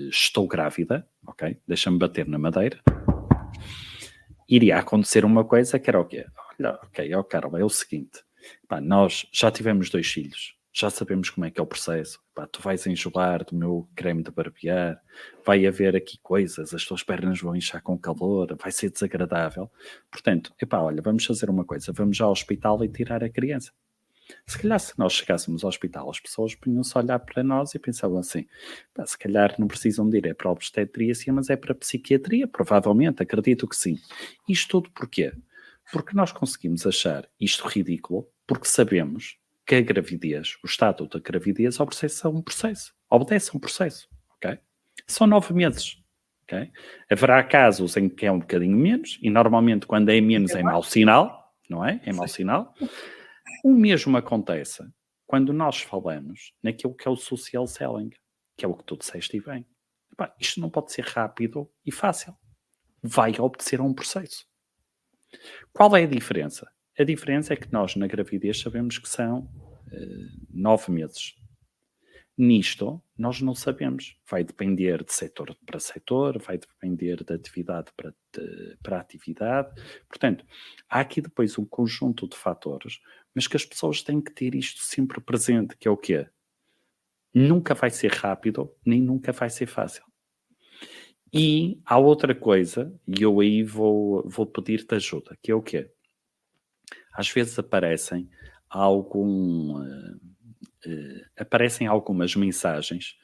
Speaker 2: estou grávida, ok? Deixa-me bater na madeira, iria acontecer uma coisa que era o quê? Olha, ok, Carla, é o seguinte, pá, nós já tivemos 2 filhos, já sabemos como é que é o processo, pá, tu vais enjoar do meu creme de barbear, vai haver aqui coisas, as tuas pernas vão inchar com calor, vai ser desagradável. Portanto, epá, olha, vamos fazer uma coisa, vamos ao hospital e tirar a criança. Se calhar se nós chegássemos ao hospital, as pessoas punham-se a olhar para nós e pensavam assim, pá, se calhar não precisam de ir é para a obstetria, mas é para a psiquiatria, provavelmente, acredito que sim. Isto tudo porquê? Porque nós conseguimos achar isto ridículo, porque sabemos que a gravidez, o estado da gravidez obedece a um processo, ok? São 9 meses, ok? Haverá casos em que é um bocadinho menos, e normalmente quando é menos é mau sinal, não é? É mau sinal. O mesmo acontece quando nós falamos naquilo que é o social selling, que é o que tu disseste e bem. Epá, isto não pode ser rápido e fácil. Vai obedecer a um processo. Qual é a diferença? A diferença é que nós, na gravidez, sabemos que são 9 meses. Nisto, nós não sabemos. Vai depender de setor para setor, vai depender de atividade para atividade. Portanto, há aqui depois um conjunto de fatores, mas que as pessoas têm que ter isto sempre presente, que é o quê? Nunca vai ser rápido, nem nunca vai ser fácil. E há outra coisa, e eu aí vou pedir-te ajuda, que é o quê? Às vezes aparecem algumas mensagens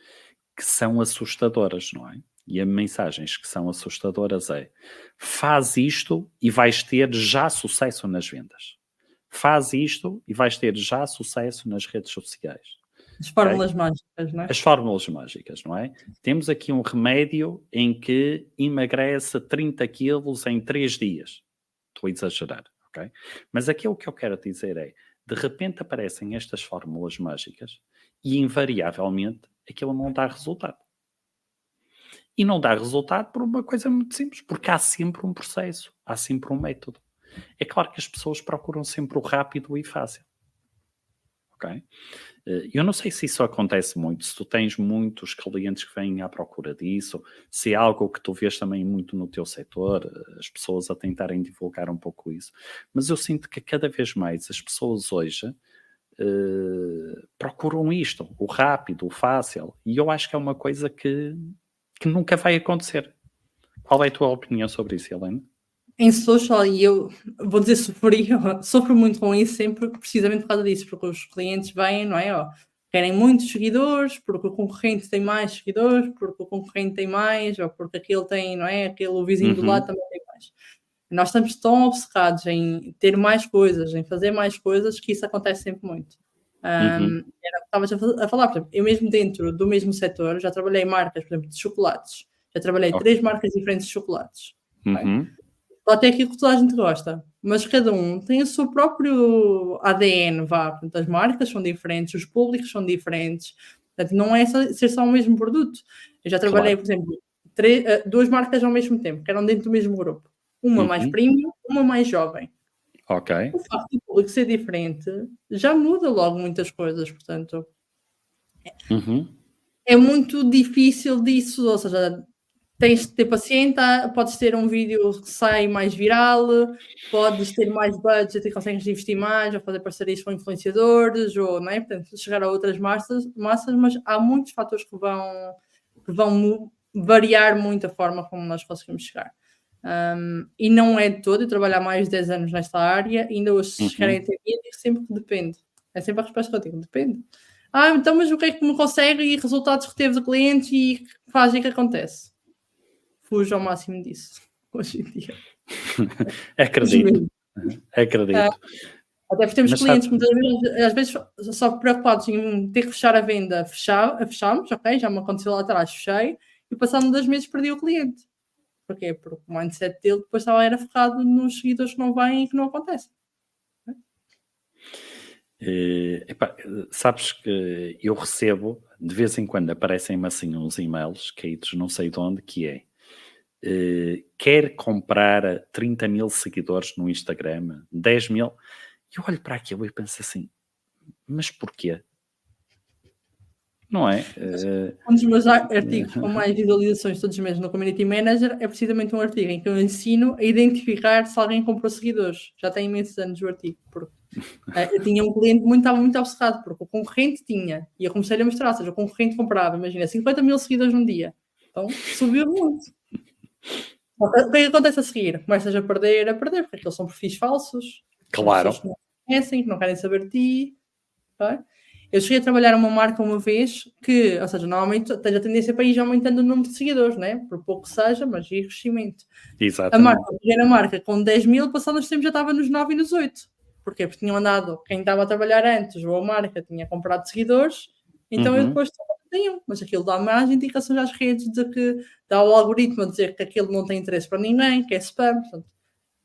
Speaker 2: que são assustadoras, não é? E as mensagens que são assustadoras é: faz isto e vais ter já sucesso nas vendas. Faz isto e vais ter já sucesso nas redes sociais.
Speaker 3: As fórmulas mágicas, não é?
Speaker 2: As fórmulas mágicas, não é? Temos aqui um remédio em que emagrece 30 quilos em 3 dias. Estou a exagerar, ok? Mas aquilo que eu quero dizer é, de repente aparecem estas fórmulas mágicas e, invariavelmente, aquilo não dá resultado. E não dá resultado por uma coisa muito simples, porque há sempre um processo, há sempre um método. É claro que as pessoas procuram sempre o rápido e fácil. Ok? Eu não sei se isso acontece muito, se tu tens muitos clientes que vêm à procura disso, se é algo que tu vês também muito no teu setor, as pessoas a tentarem divulgar um pouco isso. Mas eu sinto que cada vez mais as pessoas hoje procuram isto, o rápido, o fácil, e eu acho que é uma coisa que nunca vai acontecer. Qual é a tua opinião sobre isso, Helena?
Speaker 3: Em social, e eu vou dizer sofro muito com isso sempre, precisamente por causa disso, porque os clientes vêm, não é? Querem muitos seguidores, porque o concorrente tem mais seguidores, porque o concorrente tem mais, ou porque aquele tem, não é? O vizinho do lado também tem mais. Nós estamos tão obcecados em ter mais coisas, em fazer mais coisas, que isso acontece sempre muito. Era o que estavas a falar, por exemplo, eu mesmo dentro do mesmo setor, já trabalhei em marcas, por exemplo, de chocolates. Já trabalhei 3 marcas diferentes de chocolates. Até aquilo que toda a gente gosta, mas cada um tem o seu próprio ADN, portanto, as marcas são diferentes, os públicos são diferentes, portanto, não é ser só o mesmo produto. Eu já trabalhei, por exemplo, 2 marcas ao mesmo tempo, que eram dentro do mesmo grupo, uma mais premium, uma mais jovem.
Speaker 2: Ok.
Speaker 3: O facto do público ser diferente já muda logo muitas coisas, portanto, é muito difícil disso, ou seja, tens de ter paciência, podes ter um vídeo que sai mais viral, podes ter mais budget e consegues investir mais, ou fazer parcerias com influenciadores, ou, não é? Portanto, chegar a outras massas, mas há muitos fatores que vão variar muito a forma como nós conseguimos chegar. E não é de todo, eu trabalho há mais de 10 anos nesta área, ainda hoje se chegarem até mim, eu digo sempre que depende. É sempre a resposta que eu digo, depende. Então, mas o que é que me consegue e resultados que teve de clientes e que faz e que acontece? Fujo ao máximo disso, hoje em dia.
Speaker 2: Acredito.
Speaker 3: Até porque temos clientes que às vezes só preocupados em ter que fechar a venda, fechamos, ok, já me aconteceu lá atrás, fechei, e passado 2 meses perdi o cliente. Porquê? Porque o mindset dele depois era focado nos seguidores que não vêm e que não acontecem.
Speaker 2: Sabes que eu recebo, de vez em quando aparecem-me assim uns e-mails caídos não sei de onde, que é quer comprar 30 mil seguidores no Instagram, 10 mil. Eu olho para aquilo e penso assim, mas porquê? Não é?
Speaker 3: Um dos meus artigos com mais visualizações todos os meses no Community Manager é precisamente um artigo em que eu ensino a identificar se alguém comprou seguidores. Já tem imensos anos o artigo. Porque, eu tinha um cliente que estava muito obcecado, porque o concorrente tinha, e eu comecei a mostrar, ou seja, o concorrente comprava, imagina, 50 mil seguidores num dia. Então, subiu muito. O que é que acontece a seguir? Começas a perder, porque aqueles são perfis falsos.
Speaker 2: Claro.
Speaker 3: Pessoas que não conhecem, que não querem saber de ti. Tá? Eu cheguei a trabalhar uma marca uma vez que, ou seja, normalmente tens a tendência para ir aumentando o número de seguidores, né? Por pouco que seja, mas ir crescimento.
Speaker 2: Exatamente.
Speaker 3: A pequena marca com 10 mil, passado uns tempos já estava nos 9 e nos 8. Porquê? Porque tinham andado, quem estava a trabalhar antes, ou a marca, tinha comprado seguidores, então eu depois tenho, mas aquilo dá mais indicações às redes de que dá o algoritmo a dizer que aquilo não tem interesse para ninguém, que é spam, portanto,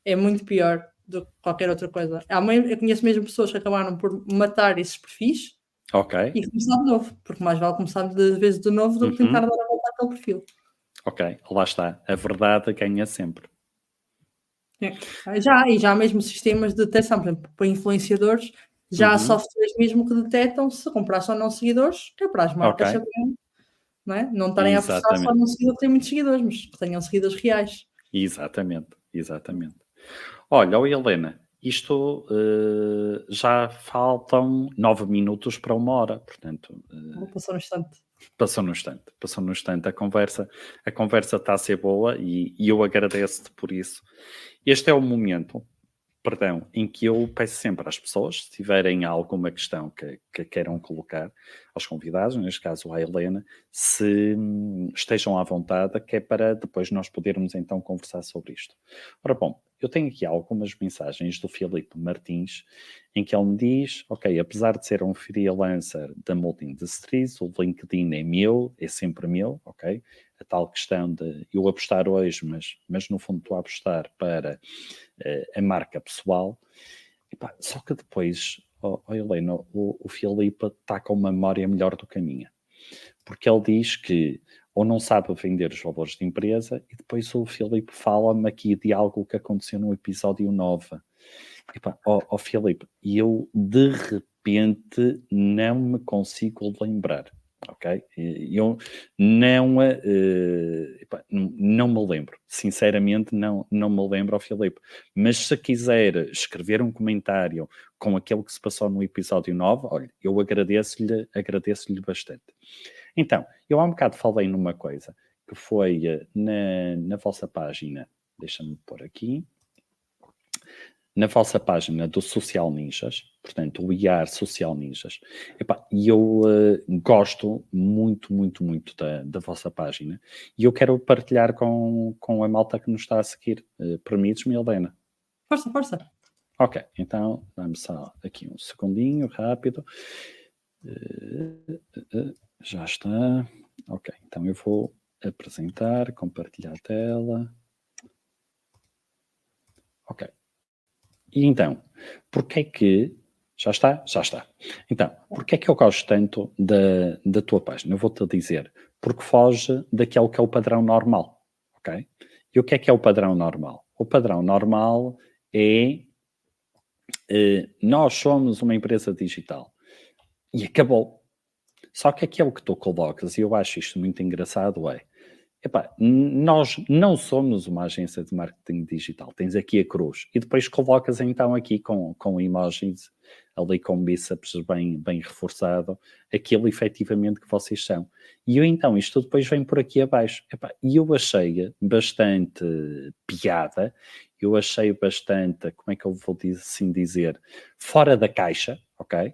Speaker 3: é muito pior do que qualquer outra coisa. Eu conheço mesmo pessoas que acabaram por matar esses perfis.
Speaker 2: Ok.
Speaker 3: E começar de novo, porque mais vale começar de vez de novo do que tentar dar a volta àquele perfil.
Speaker 2: Ok, lá está. A verdade ganha sempre.
Speaker 3: Já há mesmo sistemas de detecção, por exemplo, para influenciadores, já há softwares mesmo que detectam se comprasse ou não seguidores, que é para as marcas saberem, não é? Não estarem a forçar só num seguidor que tem muitos seguidores, mas que tenham seguidores reais.
Speaker 2: Exatamente. Olha, Helena, isto já faltam 9 minutos para 1 hora, portanto...
Speaker 3: Passou no instante.
Speaker 2: Passou no instante. A conversa está a ser boa e eu agradeço-te por isso. Este é o momento, em que eu peço sempre às pessoas, se tiverem alguma questão que queiram colocar aos convidados, neste caso à Helena, se estejam à vontade, que é para depois nós podermos então conversar sobre isto. Ora bom, eu tenho aqui algumas mensagens do Filipe Martins, em que ele me diz, ok, apesar de ser um freelancer da Multi-Industries, o LinkedIn é meu, é sempre meu, ok? A tal questão de eu apostar hoje, mas no fundo estou a apostar para a marca pessoal. Só que depois, Helena, o Filipe está com uma memória melhor do que a minha. Porque ele diz que ou não sabe vender os valores de empresa, e depois o Filipe fala-me aqui de algo que aconteceu no episódio 9. Filipe, eu de repente não me consigo lembrar, ok? Eu não me lembro, sinceramente não me lembro, Filipe, mas se quiser escrever um comentário com aquilo que se passou no episódio 9, olha, eu agradeço-lhe bastante. Então, eu há um bocado falei numa coisa, que foi na vossa página, deixa-me pôr aqui, na vossa página do Social Ninjas, portanto, o IAR Social Ninjas, e eu gosto muito da vossa página, e eu quero partilhar com a malta que nos está a seguir. Permites-me, Helena?
Speaker 3: Força.
Speaker 2: Ok, então, dá-me só aqui um segundinho, rápido. Já está. Ok, então eu vou apresentar, compartilhar a tela. Ok. E então, porquê que... Já está? Já está. Então, porquê que eu gosto tanto da tua página? Eu vou-te dizer, porque foge daquele que é o padrão normal, ok? E o que é o padrão normal? O padrão normal é nós somos uma empresa digital. E acabou. Só que aquilo que tu colocas, e eu acho isto muito engraçado, nós não somos uma agência de marketing digital. Tens aqui a cruz. E depois colocas então aqui com emojis, ali com bíceps bem reforçado, aquilo efetivamente que vocês são. E então isto depois vem por aqui abaixo. E eu achei bastante piada, eu achei bastante, como é que eu vou assim dizer, fora da caixa, ok?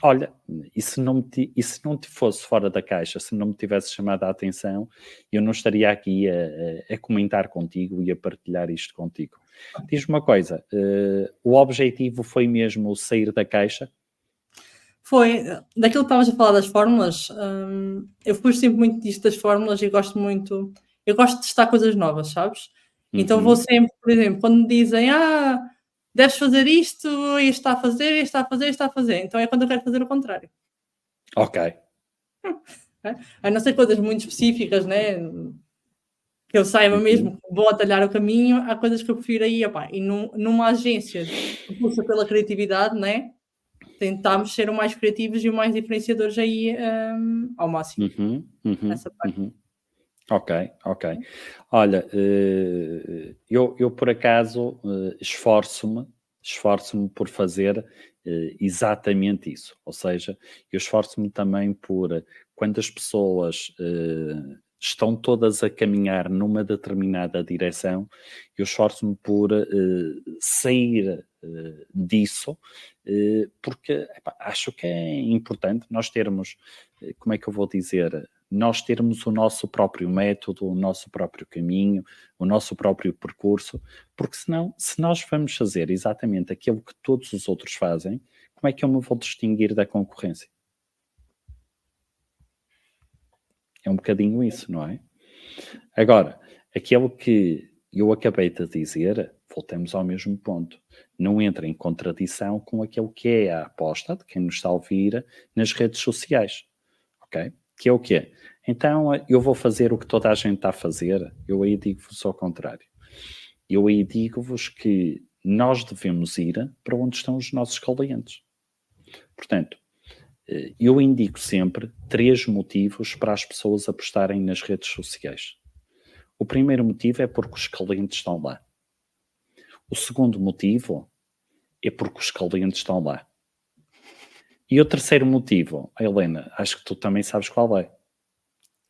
Speaker 2: Olha, e se não te fosse fora da caixa, se não me tivesse chamado a atenção, eu não estaria aqui a comentar contigo e a partilhar isto contigo. Diz-me uma coisa, o objetivo foi mesmo sair da caixa?
Speaker 3: Foi, daquilo que estavas a falar das fórmulas, eu fujo sempre muito disto das fórmulas e gosto de testar coisas novas, sabes? Então vou sempre, por exemplo, quando me dizem, deves fazer isto, este está a fazer. Então é quando eu quero fazer o contrário.
Speaker 2: Ok.
Speaker 3: A não ser coisas muito específicas, né? Que eu saiba mesmo que vou atalhar o caminho, há coisas que eu prefiro aí, opá, e numa agência que puxa pela criatividade, né? Tentámos ser o mais criativos e o mais diferenciadores aí, ao máximo, nessa parte.
Speaker 2: Ok. Olha, eu por acaso esforço-me por fazer exatamente isso. Ou seja, eu esforço-me também por, quando as pessoas estão todas a caminhar numa determinada direção, eu esforço-me por sair disso, porque epá, acho que é importante nós termos, como é que eu vou dizer, nós termos o nosso próprio método, o nosso próprio caminho, o nosso próprio percurso, porque senão, se nós vamos fazer exatamente aquilo que todos os outros fazem, como é que eu me vou distinguir da concorrência? É um bocadinho isso, não é? Agora, aquilo que eu acabei de dizer, voltamos ao mesmo ponto. Não entra em contradição com aquilo que é a aposta de quem nos está a ouvir nas redes sociais, ok? Que é o quê? Então, eu vou fazer o que toda a gente está a fazer. Eu aí digo-vos ao contrário. Eu aí digo-vos que nós devemos ir para onde estão os nossos clientes. Portanto, eu indico sempre 3 motivos para as pessoas apostarem nas redes sociais. O primeiro motivo é porque os clientes estão lá. O segundo motivo é porque os clientes estão lá. E o terceiro motivo, Helena, acho que tu também sabes qual é.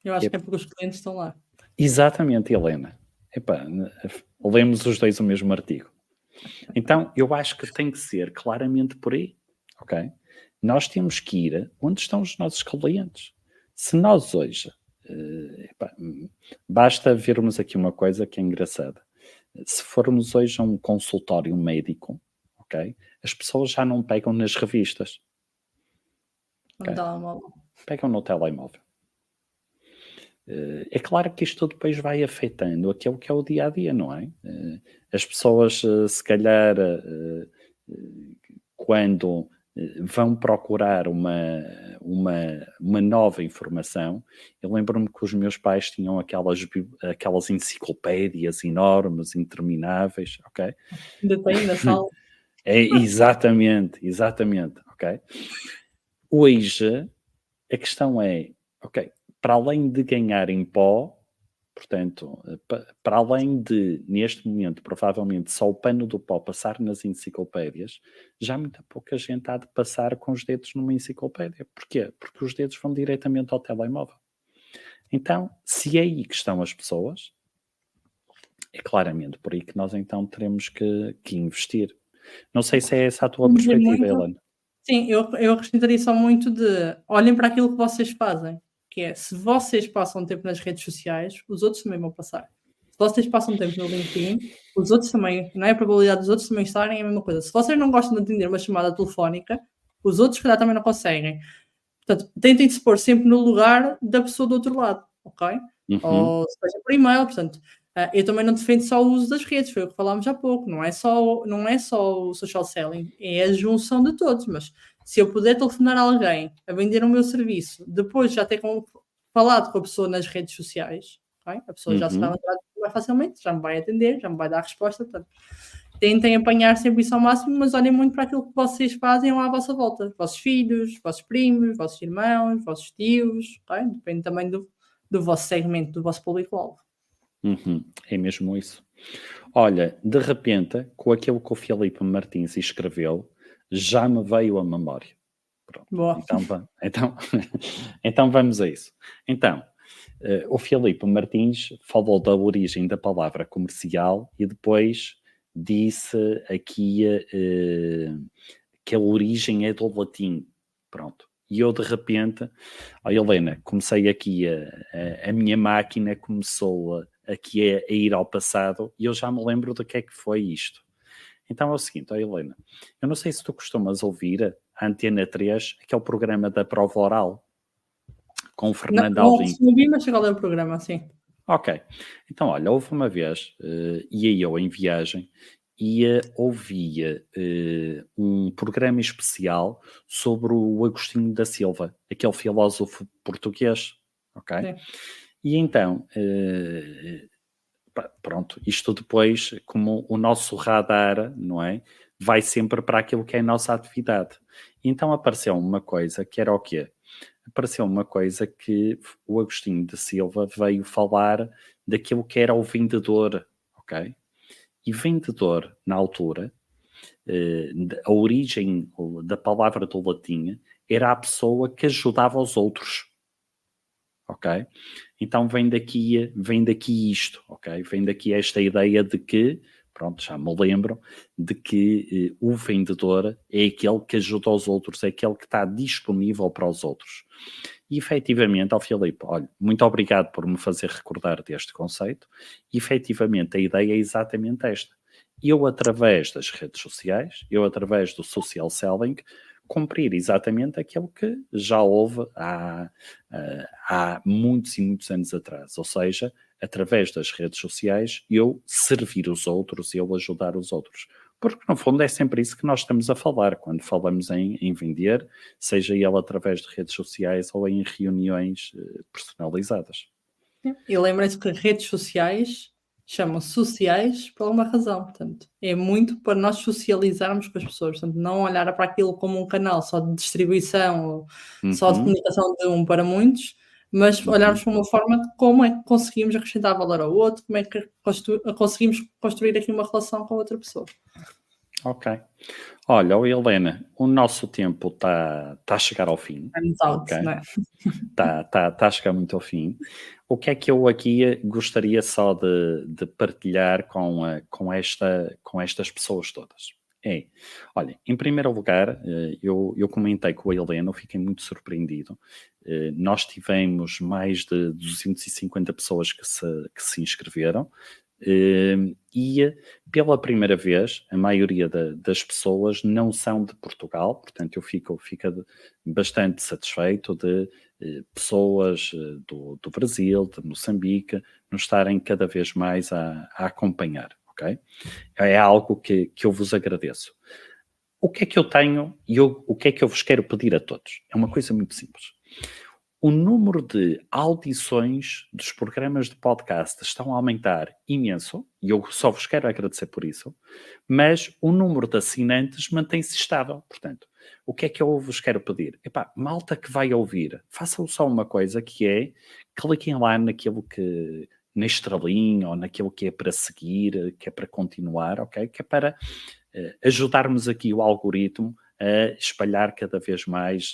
Speaker 3: Eu acho que é porque os clientes estão lá.
Speaker 2: Exatamente, Helena. Epá, lemos os dois o mesmo artigo. Então, eu acho que tem que ser claramente por aí, ok? Nós temos que ir onde estão os nossos clientes. Se nós hoje, basta vermos aqui uma coisa que é engraçada. Se formos hoje a um consultório médico, ok? As pessoas já não pegam nas revistas.
Speaker 3: Okay?
Speaker 2: Pegam no telemóvel. É claro que isto depois vai afetando aquilo que é o dia-a-dia, não é? As pessoas, se calhar, quando vão procurar uma nova informação, eu lembro-me que os meus pais tinham aquelas enciclopédias enormes, intermináveis, ok?
Speaker 3: Ainda tem na sala.
Speaker 2: Exatamente, ok? Hoje, a questão é, ok, para além de ganhar em pó, portanto, para além de, neste momento, provavelmente só o pano do pó passar nas enciclopédias, já muita pouca gente há de passar com os dedos numa enciclopédia. Porquê? Porque os dedos vão diretamente ao telemóvel. Então, se é aí que estão as pessoas, é claramente por aí que nós então teremos que investir. Não sei se é essa a tua perspectiva, Helena.
Speaker 3: Sim, eu acrescentaria só muito de olhem para aquilo que vocês fazem, que é, se vocês passam tempo nas redes sociais, os outros também vão passar. Se vocês passam tempo no LinkedIn, os outros também, não é? A probabilidade dos outros também estarem é a mesma coisa. Se vocês não gostam de atender uma chamada telefónica, os outros, se calhar, também não conseguem. Portanto, tentem se pôr sempre no lugar da pessoa do outro lado, ok? Ou seja, por e-mail, portanto, eu também não defendo só o uso das redes, foi o que falámos há pouco, não é só o social selling, é a junção de todos, mas se eu puder telefonar a alguém a vender o meu serviço, depois já ter falado com a pessoa nas redes sociais, okay? A pessoa já se vai lembrar mais facilmente, já me vai atender, já me vai dar a resposta, portanto, tentem apanhar sempre isso ao máximo, mas olhem muito para aquilo que vocês fazem à vossa volta, vossos filhos, vossos primos, vossos irmãos, vossos tios, okay? Depende também do vosso segmento, do vosso público-alvo.
Speaker 2: É mesmo isso. Olha, de repente, com aquilo que o Filipe Martins escreveu, já me veio à memória. Pronto.
Speaker 3: Boa.
Speaker 2: Então vamos a isso. Então, o Filipe Martins falou da origem da palavra comercial e depois disse aqui que a origem é do latim. Pronto. E eu, de repente, Helena, comecei aqui, a minha máquina começou aqui a ir ao passado e eu já me lembro do que é que foi isto. Então é o seguinte, Helena, eu não sei se tu costumas ouvir a Antena 3, que é o programa da prova oral, com o Fernando Alvim.
Speaker 3: Não vi, mas chegou a ler o programa, sim.
Speaker 2: Ok. Então, olha, houve uma vez, ia eu em viagem, e ouvia um programa especial sobre o Agostinho da Silva, aquele filósofo português, ok?
Speaker 3: Sim.
Speaker 2: E então, pronto, isto depois, como o nosso radar, não é? Vai sempre para aquilo que é a nossa atividade. Então apareceu uma coisa que era o quê? Apareceu uma coisa que o Agostinho de Silva veio falar daquilo que era o vendedor, ok? E vendedor, na altura, a origem da palavra do latim era a pessoa que ajudava os outros, ok? Então vem daqui isto, ok? Vem daqui esta ideia de que, pronto, já me lembro, de que o vendedor é aquele que ajuda os outros, é aquele que está disponível para os outros. E efetivamente, Filipe, olha, muito obrigado por me fazer recordar deste conceito. E efetivamente, a ideia é exatamente esta. Eu, através das redes sociais, eu, através do social selling, cumprir exatamente aquilo que já houve há muitos e muitos anos atrás. Ou seja, através das redes sociais, eu servir os outros e eu ajudar os outros. Porque, no fundo, é sempre isso que nós estamos a falar quando falamos em vender, seja ele através de redes sociais ou em reuniões personalizadas.
Speaker 3: E lembrem-se que redes sociais chamam-se sociais por uma razão, portanto, é muito para nós socializarmos com as pessoas, portanto, não olhar para aquilo como um canal só de distribuição ou só de comunicação de um para muitos, mas olharmos para uma forma de como é que conseguimos acrescentar valor ao outro, como é que conseguimos construir aqui uma relação com a outra pessoa.
Speaker 2: Ok. Olha, Helena, o nosso tempo está a chegar ao fim.
Speaker 3: Okay? Não é?
Speaker 2: Está a chegar muito ao fim. O que é que eu aqui gostaria só de partilhar com estas pessoas todas? Olha, em primeiro lugar, eu comentei com a Helena, eu fiquei muito surpreendido. Nós tivemos mais de 250 pessoas que se inscreveram. E pela primeira vez a maioria das pessoas não são de Portugal, portanto eu fico bastante satisfeito de pessoas do Brasil, de Moçambique, nos estarem cada vez mais a acompanhar, ok? É algo que eu vos agradeço. O que é que eu tenho e o que é que eu vos quero pedir a todos? É uma coisa muito simples. O número de audições dos programas de podcast estão a aumentar imenso, e eu só vos quero agradecer por isso, mas o número de assinantes mantém-se estável. Portanto, o que é que eu vos quero pedir? Malta que vai ouvir, façam só uma coisa que é, cliquem lá naquilo que, na estrelinha ou naquilo que é para seguir, que é para continuar, ok? Que é para ajudarmos aqui o algoritmo a espalhar cada vez mais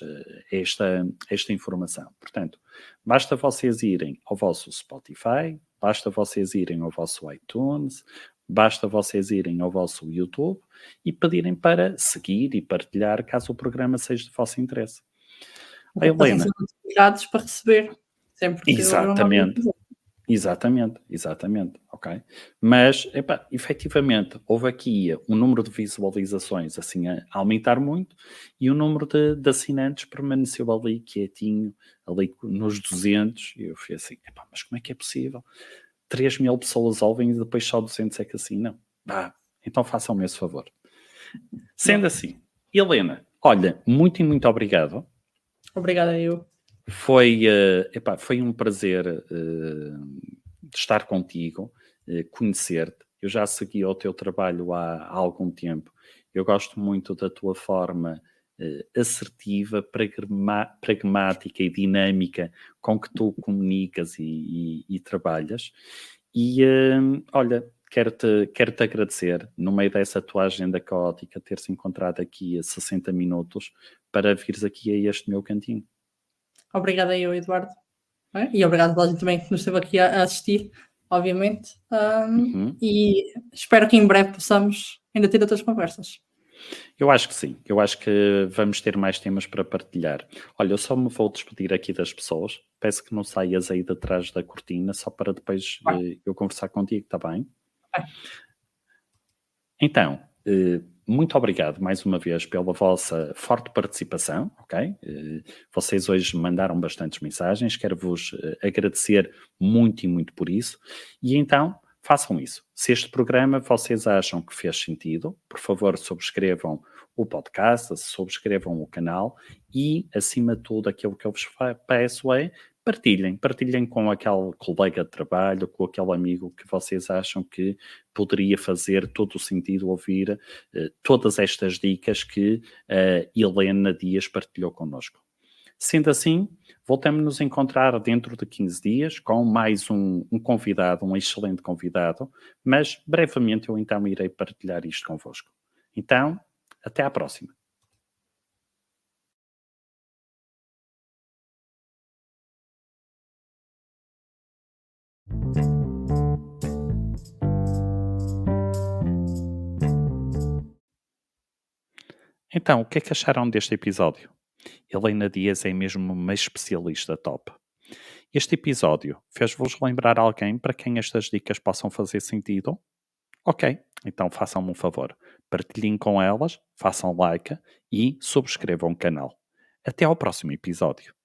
Speaker 2: esta informação. Portanto, basta vocês irem ao vosso Spotify, basta vocês irem ao vosso iTunes, basta vocês irem ao vosso YouTube e pedirem para seguir e partilhar caso o programa seja de vosso interesse.
Speaker 3: A Helena. Notificados para receber sempre que
Speaker 2: exatamente. Exatamente, ok? Mas, efetivamente, houve aqui um número de visualizações assim a aumentar muito e o número de assinantes permaneceu ali quietinho, ali nos 200, e eu fui assim, mas como é que é possível? 3.000 pessoas ouvem e depois só 200 é que assinam? Então façam-me esse favor. Sendo assim, Helena, olha, muito e muito obrigado.
Speaker 3: Obrigada eu.
Speaker 2: Foi um prazer estar contigo, conhecer-te. Eu já segui o teu trabalho há algum tempo. Eu gosto muito da tua forma assertiva, pragmática e dinâmica com que tu comunicas e trabalhas. E, olha, quero-te agradecer, no meio dessa tua agenda caótica, ter-se encontrado aqui a 60 minutos para vires aqui a este meu cantinho.
Speaker 3: Obrigada eu, Eduardo. E obrigado a toda a gente também que nos esteve aqui a assistir, obviamente. E espero que em breve possamos ainda ter outras conversas.
Speaker 2: Eu acho que sim. Eu acho que vamos ter mais temas para partilhar. Olha, eu só me vou despedir aqui das pessoas. Peço que não saias aí de trás da cortina, só para depois eu conversar contigo, está bem? Então, muito obrigado mais uma vez pela vossa forte participação, ok? Vocês hoje mandaram bastantes mensagens, quero-vos agradecer muito e muito por isso. E então, façam isso. Se este programa vocês acham que fez sentido, por favor, subscrevam o podcast, subscrevam o canal e, acima de tudo, aquilo que eu vos peço é partilhem com aquele colega de trabalho, com aquele amigo que vocês acham que poderia fazer todo o sentido ouvir todas estas dicas que a Helena Dias partilhou connosco. Sendo assim, voltamos-nos a encontrar dentro de 15 dias com mais um convidado, um excelente convidado, mas brevemente eu então irei partilhar isto convosco. Então, até à próxima. Então, o que é que acharam deste episódio? Helena Dias é mesmo uma especialista top. Este episódio fez-vos lembrar alguém para quem estas dicas possam fazer sentido? Ok, então façam-me um favor. Partilhem com elas, façam like e subscrevam o canal. Até ao próximo episódio.